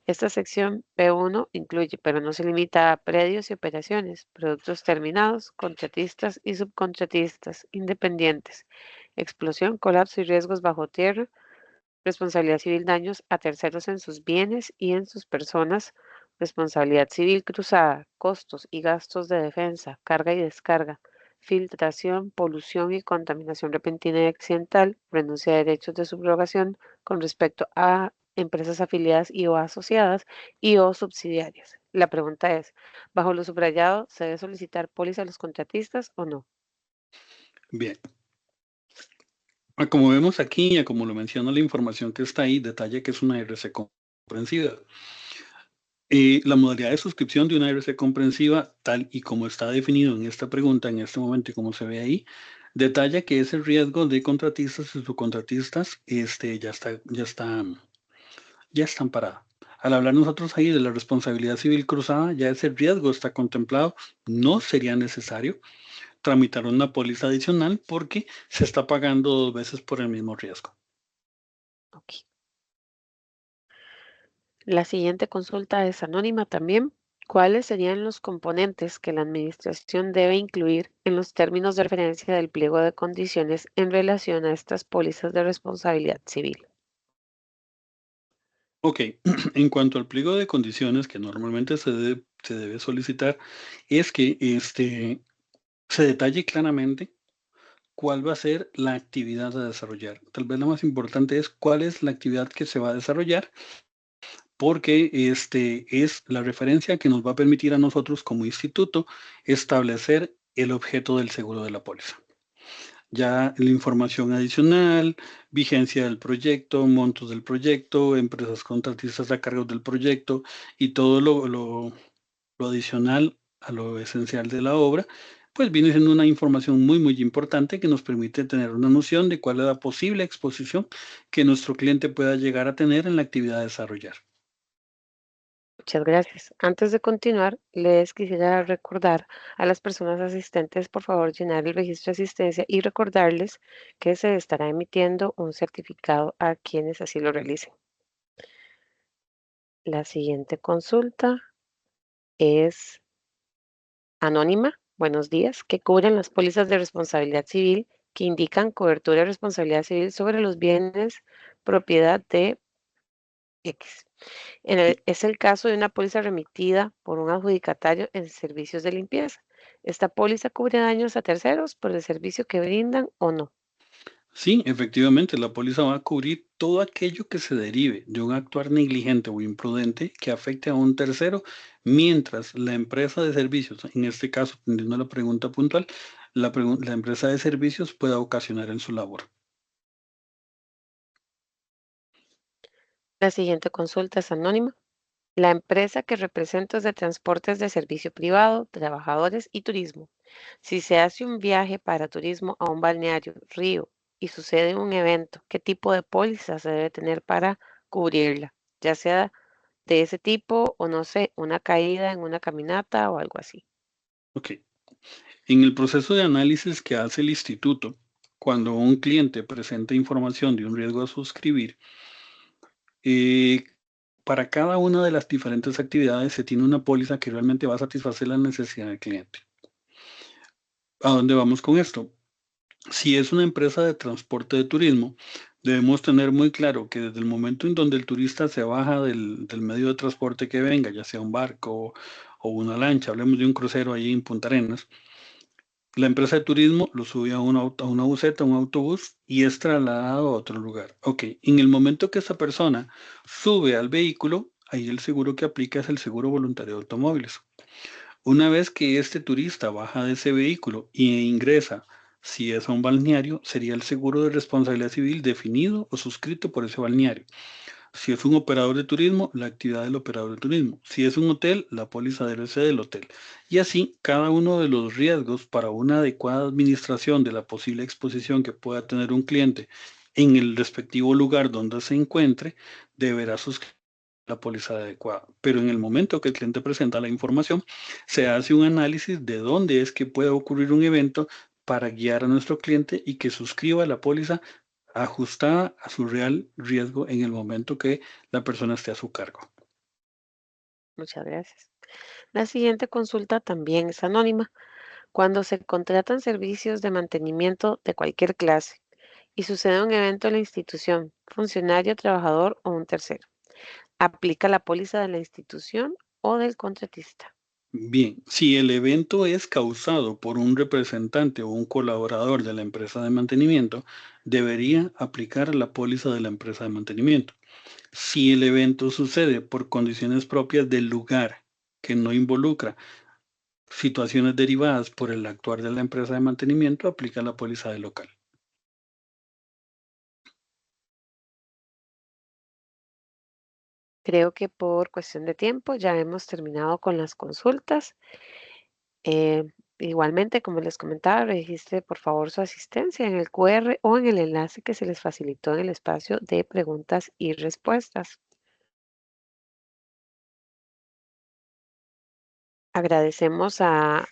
Esta sección P1 incluye, pero no se limita a predios y operaciones, productos terminados, contratistas y subcontratistas independientes, explosión, colapso y riesgos bajo tierra, responsabilidad civil daños a terceros en sus bienes y en sus personas, responsabilidad civil cruzada, costos y gastos de defensa, carga y descarga, filtración, polución y contaminación repentina y accidental, renuncia a derechos de subrogación con respecto a empresas afiliadas y o asociadas y o subsidiarias. La pregunta es, ¿bajo lo subrayado se debe solicitar póliza a los contratistas o no? Bien, como vemos aquí, como lo menciona la información que está ahí, detalla que es una RC comprensiva. La modalidad de suscripción de una RC comprensiva, tal y como está definido en esta pregunta, en este momento y como se ve ahí, detalla que ese riesgo de contratistas y subcontratistas ya está amparado. Al hablar nosotros ahí de la responsabilidad civil cruzada, ya ese riesgo está contemplado, no sería necesario tramitar una póliza adicional porque se está pagando dos veces por el mismo riesgo. Ok. La siguiente consulta es anónima también. ¿Cuáles serían los componentes que la administración debe incluir en los términos de referencia del pliego de condiciones en relación a estas pólizas de responsabilidad civil? Ok, en cuanto al pliego de condiciones que normalmente se debe solicitar, es que se detalle claramente cuál va a ser la actividad a desarrollar. Tal vez lo más importante es cuál es la actividad que se va a desarrollar, porque es la referencia que nos va a permitir a nosotros como instituto establecer el objeto del seguro de la póliza. Ya la información adicional, vigencia del proyecto, montos del proyecto, empresas contratistas a cargo del proyecto y todo lo adicional a lo esencial de la obra, pues viene siendo una información muy importante que nos permite tener una noción de cuál es la posible exposición que nuestro cliente pueda llegar a tener en la actividad a desarrollar. Muchas gracias. Antes de continuar, les quisiera recordar a las personas asistentes, por favor, llenar el registro de asistencia y recordarles que se estará emitiendo un certificado a quienes así lo realicen. La siguiente consulta es anónima. Buenos días. Que cubren las pólizas de responsabilidad civil que indican cobertura de responsabilidad civil sobre los bienes propiedad de X. Es el caso de una póliza remitida por un adjudicatario en servicios de limpieza. ¿Esta póliza cubre daños a terceros por el servicio que brindan o no? Sí, efectivamente, la póliza va a cubrir todo aquello que se derive de un actuar negligente o imprudente que afecte a un tercero, mientras la empresa de servicios, en este caso, atendiendo a la pregunta puntual, la empresa de servicios pueda ocasionar en su labor. La siguiente consulta es anónima. La empresa que representa es de transportes de servicio privado, trabajadores y turismo. Si se hace un viaje para turismo a un balneario, río y sucede un evento, ¿qué tipo de póliza se debe tener para cubrirla? Ya sea de ese tipo o no sé, una caída en una caminata o algo así. Ok. En el proceso de análisis que hace el instituto, cuando un cliente presenta información de un riesgo a suscribir, eh, para cada una de las diferentes actividades se tiene una póliza que realmente va a satisfacer la necesidad del cliente. ¿A dónde vamos con esto? Si es una empresa de transporte de turismo, debemos tener muy claro que desde el momento en donde el turista se baja del medio de transporte que venga, ya sea un barco o una lancha, hablemos de un crucero allí en Punta Arenas, la empresa de turismo lo sube a a una buseta, a un autobús y es trasladado a otro lugar. Ok, en el momento que esa persona sube al vehículo, ahí el seguro que aplica es el seguro voluntario de automóviles. Una vez que este turista baja de ese vehículo e ingresa, si es a un balneario, sería el seguro de responsabilidad civil definido o suscrito por ese balneario. Si es un operador de turismo, la actividad del operador de turismo. Si es un hotel, la póliza debe ser del hotel. Y así, cada uno de los riesgos para una adecuada administración de la posible exposición que pueda tener un cliente en el respectivo lugar donde se encuentre, deberá suscribir la póliza adecuada. Pero en el momento que el cliente presenta la información, se hace un análisis de dónde es que puede ocurrir un evento para guiar a nuestro cliente y que suscriba la póliza ajustada a su real riesgo en el momento que la persona esté a su cargo. Muchas gracias. La siguiente consulta también es anónima. Cuando se contratan servicios de mantenimiento de cualquier clase y sucede un evento en la institución, funcionario, trabajador o un tercero, ¿aplica la póliza de la institución o del contratista? Bien, si el evento es causado por un representante o un colaborador de la empresa de mantenimiento, debería aplicar la póliza de la empresa de mantenimiento. Si el evento sucede por condiciones propias del lugar que no involucra Situaciones derivadas por el actuar de la empresa de mantenimiento aplica la póliza de local. Creo que por cuestión de tiempo ya hemos terminado con las consultas. Eh, Igualmente, como les comentaba, registre por favor su asistencia en el QR o en el enlace que se les facilitó en el espacio de preguntas y respuestas. Agradecemos a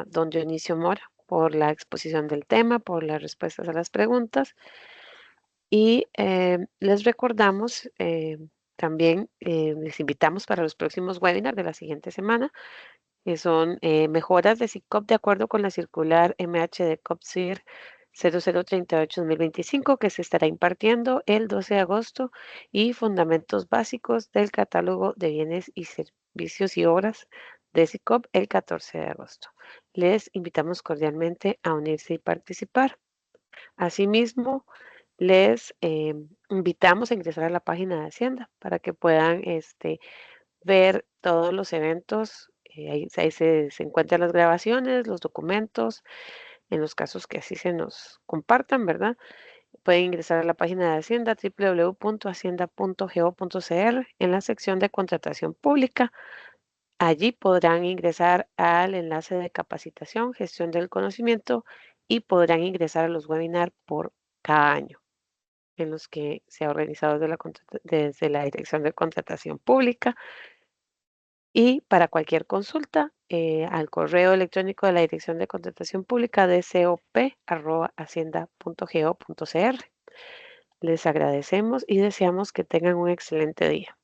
don Dionisio Mora por la exposición del tema, por las respuestas a las preguntas y les recordamos también, les invitamos para los próximos webinars de la siguiente semana que son mejoras de SICOP de acuerdo con la circular MHD COPSIR 0038-2025 que se estará impartiendo el 12 de agosto y fundamentos básicos del catálogo de bienes y servicios y obras de SICOP el 14 de agosto. Les invitamos cordialmente a unirse y participar. Asimismo, les invitamos a ingresar a la página de Hacienda para que puedan ver todos los eventos, ahí se encuentran las grabaciones, los documentos, en los casos que así se nos compartan, ¿verdad? Pueden ingresar a la página de Hacienda, www.hacienda.go.cr, en la sección de contratación pública. Allí podrán ingresar al enlace de capacitación, gestión del conocimiento y podrán ingresar a los webinars por cada año en los que se ha organizado desde la Dirección de Contratación Pública. Y para cualquier consulta, al correo electrónico de la Dirección de Contratación Pública dcop@hacienda.go.cr. Les agradecemos y deseamos que tengan un excelente día.